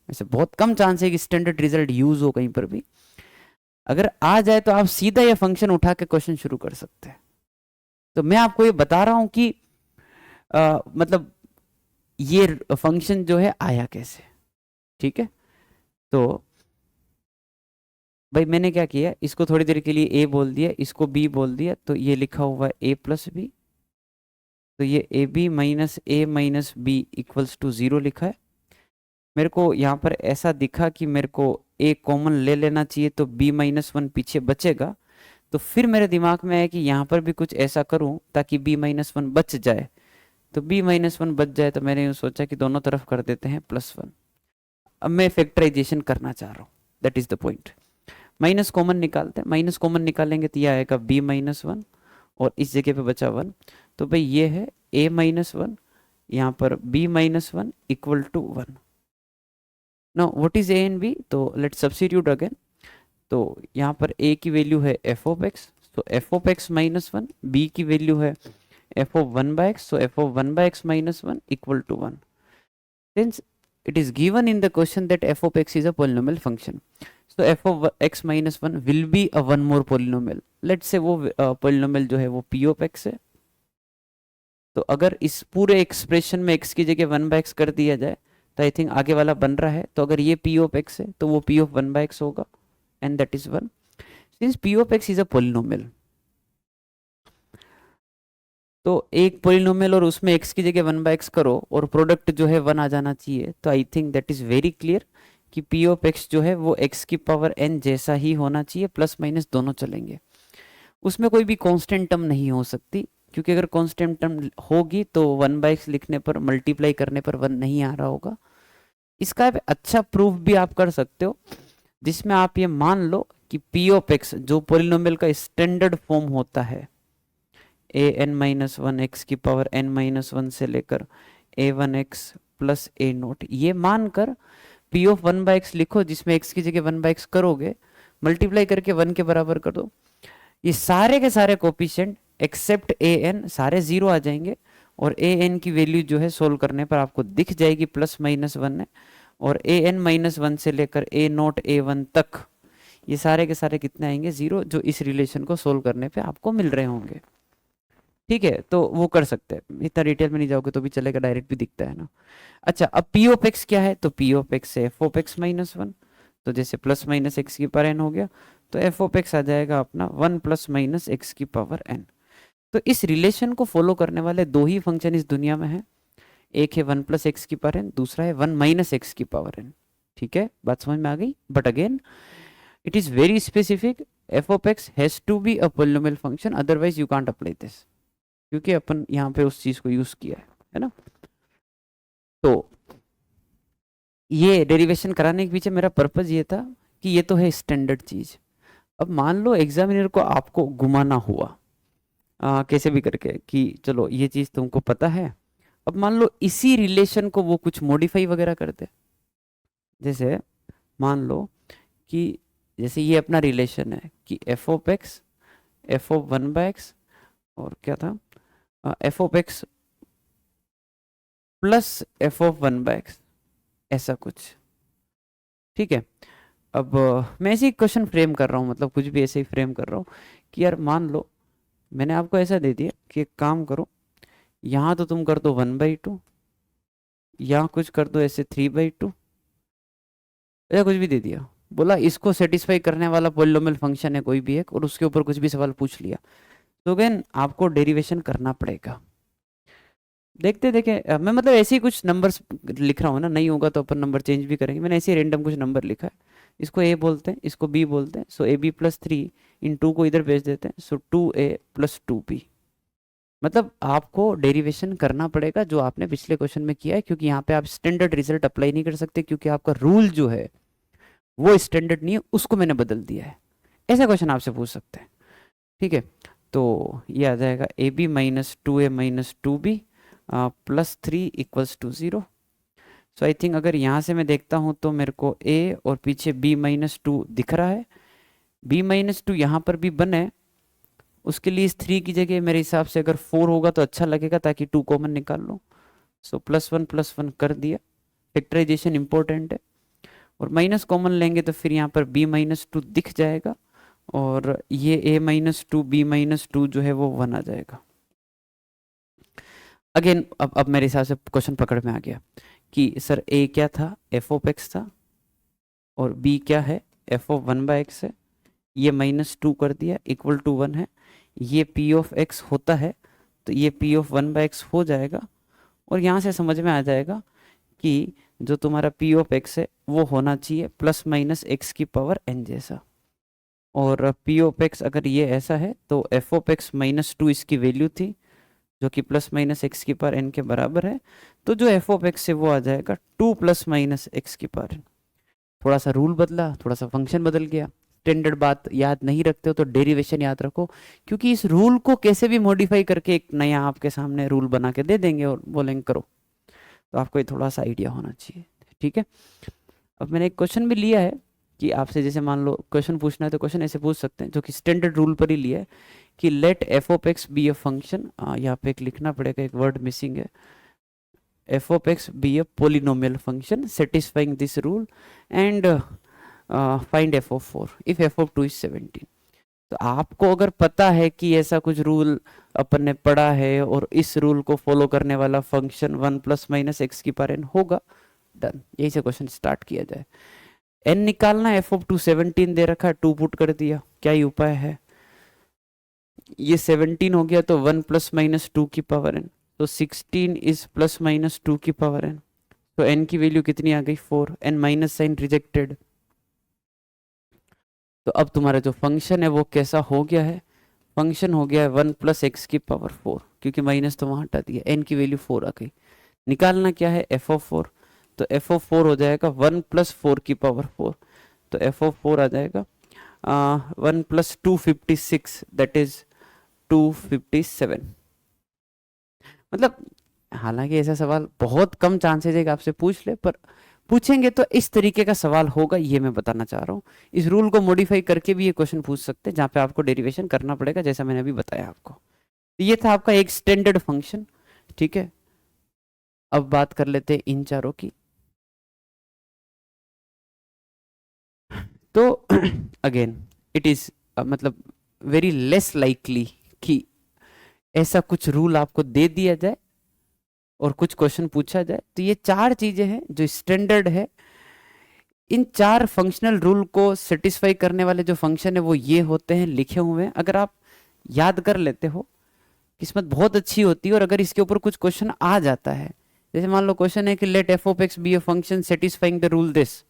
वैसे बहुत कम चांस है कि स्टैंडर्ड रिजल्ट यूज हो कहीं पर भी, अगर आ जाए तो आप सीधा ये फंक्शन उठा के क्वेश्चन शुरू कर सकते हैं। तो मैं आपको ये बता रहा हूं कि मतलब ये फंक्शन जो है आया कैसे, ठीक है। तो भाई मैंने क्या किया, इसको थोड़ी देर के लिए ए बोल दिया, इसको बी बोल दिया, तो ये लिखा हुआ है ए प्लस बी, तो ये a b minus a minus b equals to 0 लिखा है। मेरे को यहाँ पर ऐसा दिखा कि मेरे को ए कॉमन ले लेना चाहिए, तो बी माइनस 1 पीछे बचेगा। तो फिर मेरे दिमाग में है कि यहाँ पर भी कुछ ऐसा करूँ ताकि बी माइनस 1 बच जाए, तो बी माइनस 1 बच जाए, तो मैंने यूँ सोचा कि दोनों तरफ कर देते हैं +1। अब मैं फैक्टराइजेशन करना चाह रहा हूँ, that is the point. Minus common निकालते हैं, माइनस कॉमन निकालेंगे तो यह आएगा बी माइनस 1, और इस जगह पे बचा 1, तो भाई ये है a माइनस 1, यहाँ पर b minus 1 equal to 1। Now what is a and b, तो लेट्स सब्स्टिट्यूट अगेन। तो यहाँ पर a की वैल्यू है f ऑफ x, तो f of x minus 1, b की वैल्यू है f of 1/x, so f of 1/x minus 1 equal to 1. Since it is given in the question that f of x is a polynomial function, so f of x minus 1 will be a one more polynomial. Let's say वो polynomial जो है वो p of x है. तो अगर इस पूरे expression में x की जगह 1/x कर दिया जाए तो आई थिंक आगे वाला बन रहा है. तो अगर ये p of x है तो वो p of 1/x होगा and that is 1. Since p of x is a polynomial, तो एक पोलिनोमियल और उसमें x की जगह 1/x करो और प्रोडक्ट जो है 1 आ जाना चाहिए. तो I think that is very clear कि p ऑफ x जो है वो x की पावर n जैसा ही होना चाहिए, प्लस माइनस दोनों चलेंगे. उसमें कोई भी कांस्टेंट टर्म नहीं हो सकती, क्योंकि अगर कांस्टेंट टर्म होगी तो 1/x लिखने पर, मल्टीप्लाई करने पर 1 नहीं आ रहा होगा. इसका अच्छा प्रूफ भी आप कर सकते हो, जिसमें आप ये मान लो कि p ऑफ x जो पोलिनोमियल का स्टैंडर्ड फॉर्म होता है, an-1 x की पावर n-1 से लेकर a1x प्लस a0, ये मानकर p ऑफ 1/x लिखो, जिसमें x की जगह 1/x करोगे, मल्टीप्लाई करके 1 के बराबर कर दो. ये सारे के सारे कोफिशिएंट एक्सेप्ट an सारे जीरो आ जाएंगे और an की वैल्यू जो है सोल्व करने पर आपको दिख जाएगी +-1 है. और an-1 से लेकर a0 a1 तक ये सारे के सारे कितने आएंगे, जीरो, जो इस रिलेशन को सोल्व करने पे आपको मिल रहे होंगे. ठीक है, तो वो कर सकते हैं, इतना डिटेल में नहीं जाओगे तो भी चलेगा, डायरेक्ट भी दिखता है ना. अच्छा, अब p ऑफ x क्या है, तो p ऑफ x है f ऑफ x माइनस 1. तो जैसे प्लस माइनस एक्स की पावर n हो गया, तो f ऑफ x आ जाएगा अपना 1 प्लस माइनस एक्स की पावर n. तो इस रिलेशन को फॉलो करने वाले दो ही फंक्शन इस दुनिया में है. एक है 1 प्लस एक्स की पावर n, दूसरा है 1 माइनस एक्स की पावर n. ठीक है, बात समझ में आ गई. But again it is very specific, f of x has to be a polynomial function, otherwise you can't apply this, क्योंकि अपन यहाँ पे उस चीज को यूज किया है ना. तो ये डेरिवेशन कराने के पीछे मेरा पर्पज ये था कि ये तो है स्टैंडर्ड चीज. अब मान लो एग्जामिनर को आपको घुमाना हुआ कैसे भी करके कि चलो ये चीज तुमको पता है. अब मान लो इसी रिलेशन को वो कुछ मॉडिफाई वगैरह करते, जैसे मान लो कि जैसे ये अपना रिलेशन है कि f of x f of 1/x और क्या था f of x plus f of 1/x, ऐसा कुछ. ठीक है, अब मैं ऐसे ही क्वेश्चन फ्रेम कर रहा हूँ, मतलब कुछ भी ऐसे ही फ्रेम कर रहा हूँ कि यार मान लो मैंने आपको ऐसा दे दिया कि एक काम करो, यहाँ तो तुम कर दो 1/2, यहाँ कुछ कर दो ऐसे 3/2, ऐसा कुछ भी दे दिया, बोला इसको सेटिस्फाई करने वाला पॉलिनोमियल फंक्शन है कोई भी एक, और उसके ऊपर कुछ भी सवाल पूछ लिया, तो अगेन आपको डेरिवेशन करना पड़ेगा. देखते देखे मैं मतलब ऐसे ही कुछ नंबर्स लिख रहा हूँ ना, नहीं होगा तो अपन नंबर चेंज भी करेंगे. मैंने ऐसे ही रेंडम कुछ नंबर लिखा है, इसको a बोलते हैं, इसको b बोलते हैं. सो ab प्लस 3 इन 2 को इधर भेज देते हैं, सो 2a प्लस 2b. मतलब आपको डेरिवेशन करना पड़ेगा जो आपने पिछले क्वेश्चन में किया है, क्योंकि यहाँ पे आप स्टैंडर्ड रिजल्ट अप्लाई नहीं कर सकते, क्योंकि आपका रूल जो है वो स्टैंडर्ड नहीं है, उसको मैंने बदल दिया है. ऐसा क्वेश्चन आपसे पूछ सकते हैं. ठीक है, तो ये आ जाएगा ab minus 2a minus 2b plus 3 equals to 0. So I think अगर यहाँ से मैं देखता हूँ तो मेरे को a और पीछे b माइनस 2 दिख रहा है. b माइनस 2 यहाँ पर भी बने, उसके लिए इस 3 की जगह मेरे हिसाब से अगर 4 होगा तो अच्छा लगेगा, ताकि 2 कॉमन निकाल लो. सो +1 कर दिया, फैक्टराइजेशन इंपॉर्टेंट है. और माइनस कॉमन लेंगे तो फिर यहाँ पर b माइनस 2 दिख जाएगा, और ये a माइनस 2 b माइनस 2 जो है वो 1 आ जाएगा. अगेन अब मेरे हिसाब से क्वेश्चन पकड़ में आ गया कि सर a क्या था, f ऑफ x था, और b क्या है, f ऑफ 1/x है. ये -2 कर दिया, इक्वल टू 1 है. ये p ऑफ x होता है, तो ये p ऑफ 1/x हो जाएगा. और यहाँ से समझ में आ जाएगा कि जो तुम्हारा p ऑफ x है वो होना चाहिए प्लस माइनस x की पावर n जैसा. और p ऑफ x अगर ये ऐसा है तो f ऑफ x -2 इसकी वैल्यू थी, जो कि प्लस माइनस एक्स की पावर n के बराबर है. तो जो f ऑफ x है वो आ जाएगा 2 प्लस माइनस एक्स की पावर n. थोड़ा सा रूल बदला, थोड़ा सा फंक्शन बदल गया. स्टैंडर्ड बात याद नहीं रखते हो तो डेरिवेशन याद रखो, क्योंकि इस रूल को कैसे भी मॉडिफाई करके एक नया आपके सामने रूल बना के दे देंगे और बोलेंगे करो. तो आपको ये थोड़ा सा आइडिया होना चाहिए. ठीक है, अब मैंने एक क्वेश्चन भी लिया है कि आपसे जैसे मान लो क्वेश्चन पूछना है तो क्वेश्चन ऐसे पूछ सकते हैं, जो कि स्टैंडर्ड रूल पर ही लिया है कि let f of x be a function, यहाँ पे एक लिखना पड़ेगा, एक वर्ड मिसिंग है, f of x be a polynomial function satisfying this rule and find f of 4 if f of 2 is 17। तो आपको अगर पता है कि ऐसा कुछ रूल अपन ने पढ़ा है और इस रूल को फॉलो करने वाला फंक्शन 1 प्लस माइनस एक्स की पावर एन होगा, डन, यही से क्वेश्चन स्टार्ट किया जाए। एन निकालना, एफ ऑफ 2 17 दे रखा है, 2 पुट कर दिया, क्या ही उपाय है, ये 17 हो गया तो 1 प्लस माइनस 2 की पावर एन, तो 16 इज प्लस माइनस 2 की पावर एन, तो एन की वैल्यू कितनी आ गई 4, एन माइनस साइन रिजेक्टेड। तो अब तुम्हारा जो फंक्शन है वो कैसा हो गया है, फंक्शन हो गया है 1 प्लस एक्स की पावर 4, क्योंकि माइनस तो वहां हटा दिया, एन की वैल्यू 4 आ गई। निकालना क्या है, एफ ऑफ 4, तो एफ ऑफ 4 हो जाएगा 1 प्लस 4 की पावर 4, तो एफ ऑफ 4 आ जाएगा 1 प्लस 256 दैट इज 257। मतलब हालांकि ऐसा सवाल बहुत कम चांसेस है कि आपसे पूछ ले, पर पूछेंगे तो इस तरीके का सवाल होगा, ये मैं बताना चाह रहा हूँ। इस रूल को मॉडिफाई करके भी ये क्वेश्चन पूछ सकते हैं, जहाँ पे आपको डेरिवेशन करना पड़ेगा, जैसा मैंने अभी बताया आपको। तो ये था आपका एक स्टैंडर्ड फंक्शन, ठीक है। अब बात कर लेते हैं इन चारों की। तो अगेन इट इज मतलब वेरी लेस लाइकली कि ऐसा कुछ रूल आपको दे दिया जाए और कुछ क्वेश्चन पूछा जाए। तो ये चार चीजें हैं जो स्टैंडर्ड है, इन चार फंक्शनल रूल को सेटिस्फाई करने वाले जो फंक्शन है वो ये होते हैं, लिखे हुए हैं। अगर आप याद कर लेते हो, किस्मत बहुत अच्छी होती है। और अगर इसके ऊपर कुछ क्वेश्चन आ जाता है, जैसे मान लो क्वेश्चन है कि let f of x be a function satisfying the rule this,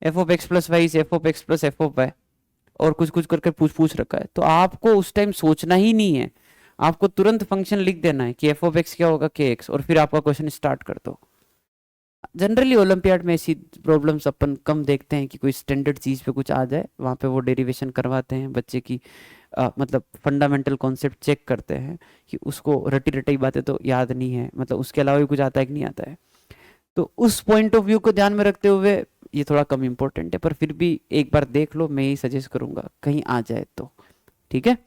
f of x plus y f of x plus f of y, और कुछ कुछ करके पूछ रखा है, तो आपको उस टाइम सोचना ही नहीं है, आपको तुरंत फंक्शन लिख देना है कि एफ ऑफ एक्स क्या होगा, के एक्स, और फिर आपका क्वेश्चन स्टार्ट कर दो। जनरली ओलंपियाड में ऐसी प्रॉब्लम्स अपन कम देखते हैं कि कोई स्टैंडर्ड चीज पे कुछ आ जाए, वहां पे वो डेरिवेशन करवाते हैं बच्चे की, मतलब फंडामेंटल कॉन्सेप्ट चेक करते हैं कि उसको रटी रटाई बातें तो याद नहीं है, मतलब उसके अलावा भी कुछ आता है कि नहीं आता है। तो उस पॉइंट ऑफ व्यू को ध्यान में रखते हुए ये थोड़ा कम इंपॉर्टेंट है, पर फिर भी एक बार देख लो, मैं ही सजेस्ट करूंगा कहीं आ जाए तो, ठीक है।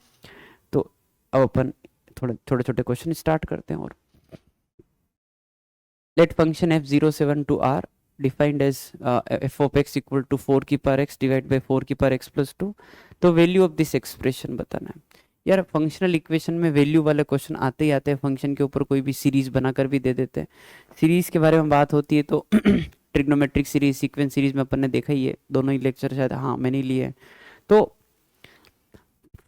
तो अब अपन थोड़े छोटे छोटे क्वेश्चन स्टार्ट करते हैं। और let function f07 to r defined as f of x equal to 4 की पावर x divided by 4 की पावर x plus 2, तो वैल्यू ऑफ दिस एक्सप्रेशन बताना है। यार फंक्शनल इक्वेशन में वैल्यू वाले क्वेश्चन आते ही आते हैं, फंक्शन के ऊपर कोई भी सीरीज बनाकर भी दे देते हैं। सीरीज के बारे में बात होती है तो ट्रिग्नोमेट्रिक सीरीज, सीक्वेंस सीरीज में अपन ने देखा ही है, दोनों ही लेक्चर शायद हाँ मैंने लिए हैं। तो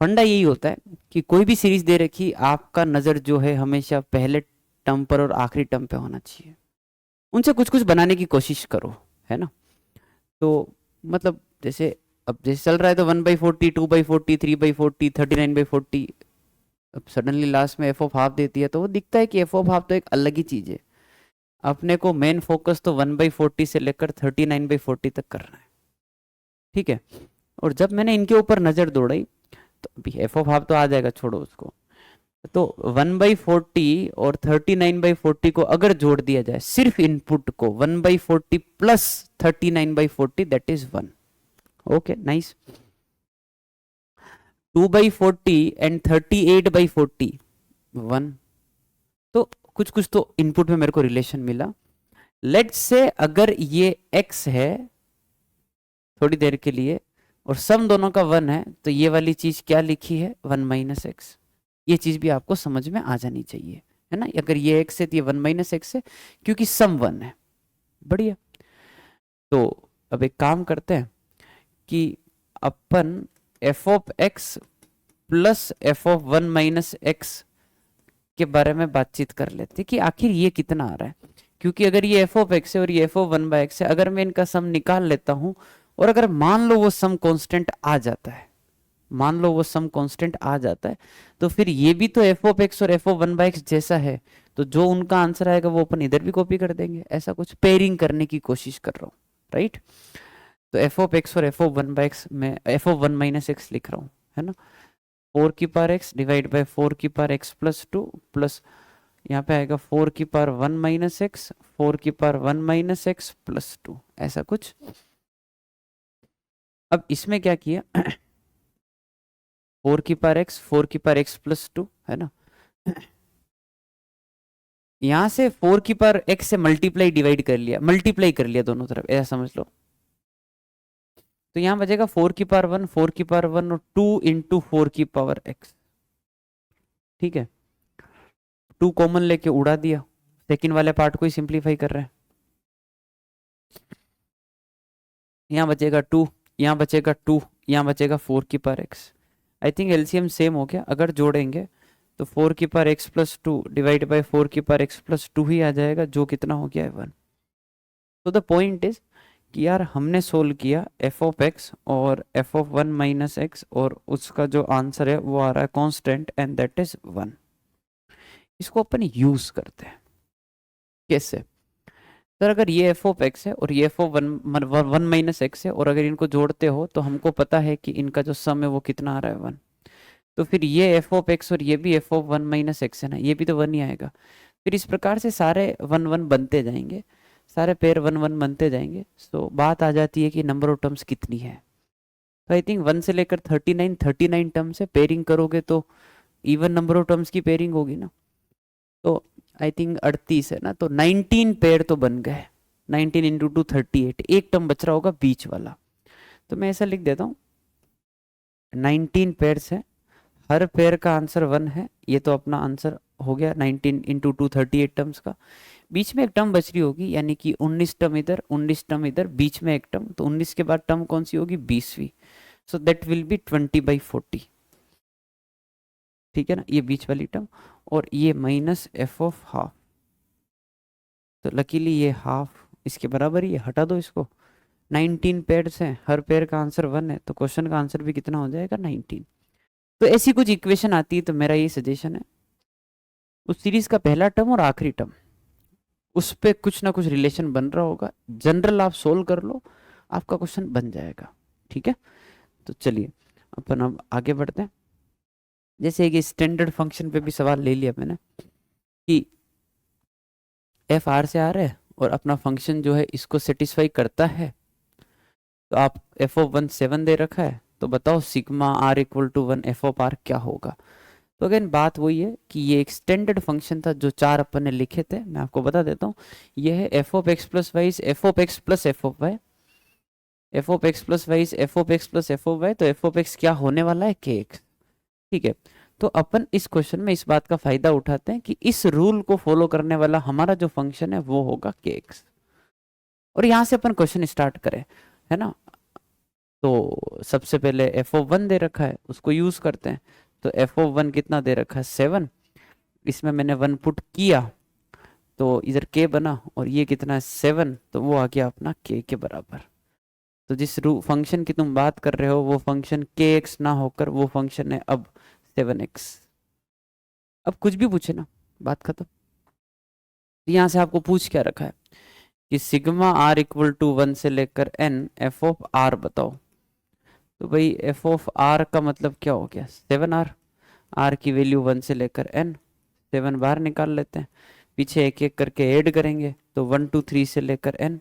फंडा यही होता है कि कोई भी सीरीज दे रखी, आपका नजर जो है हमेशा पहले टर्म पर और आखिरी टर्म पे होना चाहिए, उनसे कुछ कुछ बनाने की कोशिश करो, है ना। तो मतलब जैसे अब जैसे चल रहा है तो 1/40, 2/40, 3/40, 39/40, अब सडनली लास्ट में एफ ऑफ हाफ देती है तो वो दिखता है कि एफ ऑफ हाफ तो एक अलग ही चीज है। अपने को मेन फोकस तो 1/40 से लेकर 39/40 तक करना है, ठीक है। और जब मैंने इनके ऊपर नजर दौड़ाई तो अभी एफ ऑफ हाफ तो आ जाएगा, छोड़ो उसको। तो 1/40 और 39/40 को अगर जोड़ दिया जाए, सिर्फ इनपुट को 1/40 plus 39/40 that is 1। Okay nice. 2/40 and 38/40 1। तो कुछ कुछ तो इनपुट में मेरे को रिलेशन मिला। लेट्स से अगर ये x है थोड़ी देर के लिए और सम दोनों का 1 है, तो ये वाली चीज क्या लिखी है, 1 माइनस एक्स। ये चीज भी आपको समझ में आ जानी चाहिए, है ना। अगर ये x है तो ये 1 माइनस एक्स है, क्योंकि सम 1 है। बढ़िया। तो अब एक काम करते हैं कि अपन f of x plus f of 1 minus x के बारे में बातचीत कर लेते हैं कि आखिर ये कितना आ रहा है। क्योंकि अगर ये एफ ऑफ एक्स है और ये एफ ऑफ 1/x है, अगर मैं इनका सम निकाल लेता हूं और अगर मान लो वो सम कांस्टेंट आ जाता है, मान लो वो सम कांस्टेंट आ जाता है, तो फिर ये भी तो एफ ऑफ एक्स और एफ ऑफ 1/x जैसा है, तो जो उनका आंसर आएगा वो अपन इधर भी कॉपी कर देंगे। ऐसा कुछ पेयरिंग करने की कोशिश कर रहा हूँ, राइट। तो एफ ऑफ एक्स और एफ ऑफ 1/x में एफ ऑफ 1 माइनस एक्स लिख रहा हूँ, है ना। 4 की पावर x डिवाइड बाय 4 की पावर x प्लस 2 प्लस यहाँ पे आएगा 4 की पावर 1 माइनस एक्स, 4 की पावर 1 माइनस एक्स प्लस 2, ऐसा कुछ। अब इसमें क्या किया 4 की पावर x, 4 की पावर x प्लस 2, है ना। यहां से 4 की पावर x से मल्टीप्लाई डिवाइड कर लिया, मल्टीप्लाई कर लिया दोनों तरफ, ऐसा समझ लो। तो यहां बचेगा 4 की पावर 1, 4 की पावर 1 और 2 इंटू 4 की पावर x। ठीक है, 2 कॉमन लेके उड़ा दिया, सेकंड वाले पार्ट को ही सिंप्लीफाई कर रहे हैं। यहाँ बचेगा 2, यहाँ बचेगा 2, यहाँ बचेगा 4 की power x। I think LCM same हो गया, अगर जोड़ेंगे तो 4 की power x plus 2 divide by 4 की पावर x प्लस 2 ही आ जाएगा, जो कितना हो गया है 1। तो द पॉइंट इज कि यार हमने सोल्व किया एफ ऑफ एक्स और एफ ऑफ 1 माइनस एक्स, और उसका जो आंसर है वो आ रहा है कांस्टेंट एंड दैट इज 1। इसको अपन यूज करते हैं कैसे? सर अगर ये एफ ऑफ एक्स है और ये एफ ऑफ 1 माइनस एक्स है, और अगर इनको जोड़ते हो तो हमको पता है कि इनका जो सम है वो कितना आ रहा है 1। तो फिर ये एफ ऑफ एक्स और ये भी एफ ऑफ 1 माइनस एक्स है ना, ये भी तो 1 ही आएगा। फिर इस प्रकार से सारे 1 1 बनते जाएंगे, सारे पेयर 1 1 बनते जाएंगे। सो बात आ जाती है कि नंबर ऑफ टर्म्स कितनी है। तो आई थिंक 1 से लेकर 39 टर्म्स है, पेयरिंग करोगे तो इवन नंबर ऑफ टर्म्स की पेयरिंग होगी ना। तो आई थिंक 38 है ना, तो 19 पेयर तो बन गए। 19 इंटू 2 38, एक टर्म बच रहा होगा बीच वाला, तो मैं ऐसा लिख देता हूँ 19 पेयर्स है, हर पेयर का आंसर 1 है। ये तो अपना आंसर हो गया 19 इंटू 2 38 टर्म्स का। बीच में एक टर्म बच रही होगी, यानी कि 19 टर्म इधर, 19 टर्म इधर, बीच में एक टर्म, तो 19 के बाद टर्म कौन सी होगी? 20वीं। So that will be 20/40। ठीक है ना, ये बीच वाली टर्म, और ये माइनस एफ ऑफ हाफ। तो लकीली ये हाफ इसके बराबर ही है, हटा दो इसको। 19 पेयर्स हैं, हर पेयर का आंसर 1 है, तो क्वेश्चन का आंसर भी कितना हो जाएगा? 19। तो ऐसी कुछ इक्वेशन आती है तो मेरा ये सजेशन है, उस सीरीज का पहला टर्म और आखिरी टर्म उस पे कुछ ना कुछ रिलेशन बन रहा होगा, जनरल आप सोल्व कर लो, आपका क्वेश्चन बन जाएगा। ठीक है, तो चलिए अपन अब आगे बढ़ते हैं। जैसे एक स्टैंडर्ड फंक्शन पे भी सवाल ले लिया मैंने कि एफ आर से आ रहा है और अपना फंक्शन जो है इसको सेटिस्फाई करता है। तो आप एफ ऑफ 1 7 दे रखा है, तो बताओ sigma r equal to 1 f of r क्या होगा? तो अगेन बात वही है कि ये एक स्टैंडर्ड फंक्शन था जो 4 अपन ने लिखे थे, मैं आपको बता देता हूँ। ये है f of x plus y, f of x plus f of y, f of x plus y, f of x plus f of y. तो एफ ऑफ एक्स क्या होने वाला है? के एक्स। ठीक है, तो अपन इस क्वेश्चन में इस बात का फायदा उठाते हैं कि इस रूल को फॉलो करने वाला हमारा जो फंक्शन है वो होगा के एक्स, और यहां से अपन क्वेश्चन स्टार्ट करें, है ना। तो सबसे पहले एफ ऑफ 1 दे रखा है, उसको यूज करते हैं। तो एफ ऑफ 1 कितना दे रखा है? 7। इसमें मैंने 1 पुट किया तो इधर के बना, और ये कितना है? 7, तो वो आ गया अपना के बराबर। तो जिस फंक्शन की तुम बात कर रहे हो वो फंक्शन के एक्स ना होकर वो फंक्शन है अब 7x। अब कुछ भी पूछे ना, बात खत्म। यहाँ से आपको पूछ क्या रखा है कि सिग्मा आर इक्वल टू 1 से लेकर n एफ ऑफ आर बताओ। तो भाई एफ ऑफ आर का मतलब क्या हो गया? 7r। आर की वैल्यू 1 से लेकर n, 7 बाहर निकाल लेते हैं, पीछे एक एक करके ऐड करेंगे तो 1 2 3 से लेकर n।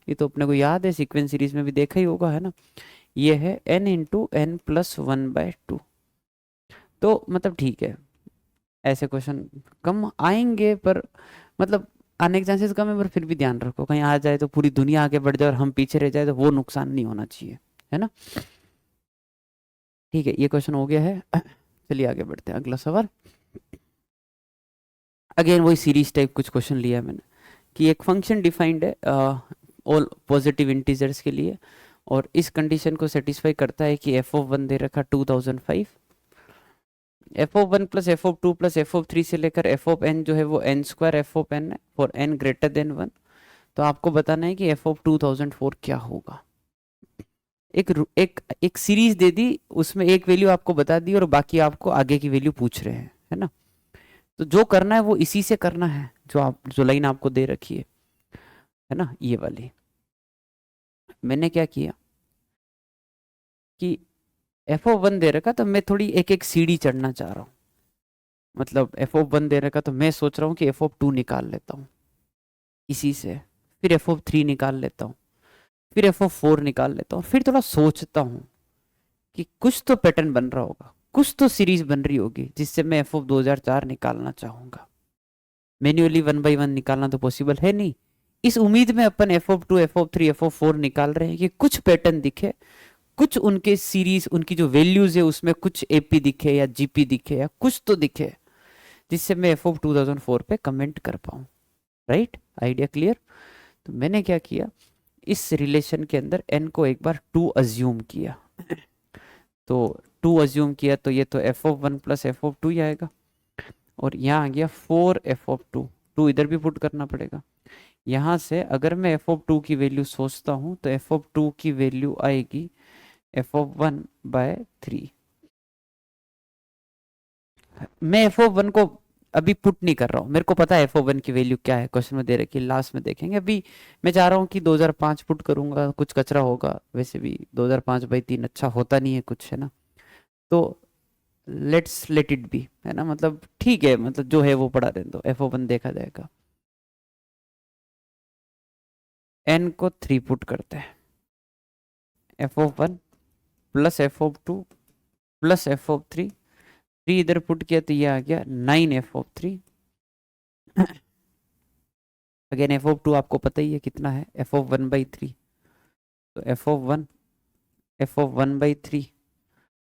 ये तो अपने को याद है, सीक्वेंस सीरीज में भी देखा ही होगा, है ना। ये है n इंटू n प्लस 1/2। तो मतलब ठीक है, ऐसे क्वेश्चन कम आएंगे, पर मतलब आने के चांसेस कम है, पर फिर भी ध्यान रखो कहीं आ जाए तो पूरी दुनिया आगे बढ़ जाए और हम पीछे रह जाए, तो वो नुकसान नहीं होना चाहिए, है ना। ठीक है, ये क्वेश्चन हो गया है। चलिए आगे बढ़ते हैं, अगला सवाल। अगेन वही सीरीज टाइप कुछ क्वेश्चन लिया है मैंने कि एक फंक्शन डिफाइंड है ऑल पॉजिटिव इंटीजर्स के लिए, और इस कंडीशन को सेटिस्फाई करता है कि एफ ऑफ 1 दे रखा 2005, F of 1 plus f of 2 plus f of 3 से लेकर एफ ऑफ n जो है वो n square F of n है फॉर n ग्रेटर देन 1। तो आपको बताना है कि एफ ऑफ 2004 क्या होगा। एक सीरीज दे दी, उसमें एक वैल्यू आपको बता दी और बाकी आपको आगे की वैल्यू पूछ रहे हैं, है ना। तो जो करना है वो इसी से करना है, जो लाइन आपको दे रखी है ना, ये वाली। मैंने क्या किया कि एफ ऑफ 1 दे रखा, तो मैं थोड़ी एक एक सीढ़ी चढ़ना चाह रहा हूँ। मतलब एफ ऑफ 1 दे रखा तो मैं सोच रहा हूँ कि एफ ऑफ 2 निकाल लेता हूँ इसी से, फिर एफ ऑफ 3 निकाल लेता हूँ, फिर एफ ऑफ 4 निकाल लेता हूँ, फिर थोड़ा सोचता हूँ कि कुछ तो पैटर्न बन रहा होगा, कुछ तो सीरीज बन रही होगी जिससे मैं एफ ऑफ 2004 निकालना चाहूंगा। मैन्युअली 1/1 निकालना तो पॉसिबल है नहीं। इस उम्मीद में अपन f of 2, f of 3, f of 4 निकाल रहे हैं कि कुछ पैटर्न दिखे, कुछ उनके सीरीज, उनकी जो वैल्यूज है उसमें कुछ एपी दिखे या जीपी दिखे या कुछ तो दिखे जिससे मैं एफ ऑफ 2004 पे कमेंट कर पाऊं। Right, idea clear? तो मैंने क्या किया, इस रिलेशन के अंदर n को एक बार 2 अज्यूम किया। तो 2 अज्यूम किया तो ये तो f of 1 plus f of 2 ही आएगा, और यहाँ आ गया 4 एफ ऑफ 2। 2 इधर भी पुट करना पड़ेगा। यहाँ से अगर मैं एफ ऑफ 2 की वैल्यू सोचता हूँ तो एफ ऑफ 2 की वैल्यू आएगी एफ ऑफ 1/3। मैं एफ ऑफ 1 को अभी पुट नहीं कर रहा हूँ, मेरे को पता है एफ ऑफ 1 की वैल्यू क्या है, क्वेश्चन में दे रखी है, लास्ट में देखेंगे। अभी मैं चाह रहा हूँ कि 2005 पुट करूंगा, कुछ कचरा होगा, वैसे भी 2005/3 अच्छा होता नहीं है कुछ, है ना। तो लेट्स लेट इट बी, है ना, मतलब ठीक है, मतलब जो है वो पड़ा रहने दो, एफ ऑफ 1 देखा जाएगा। एन को 3 पुट करते हैं, F of 1 plus f of 2 plus f of 3। 3 इधर पुट किया तो ये आ गया 9 F of 3। Again F of 2 आपको पता ही है कितना है, एफ ऑफ 1/3। तो एफ ऑफ 1, एफ ऑफ 1/3,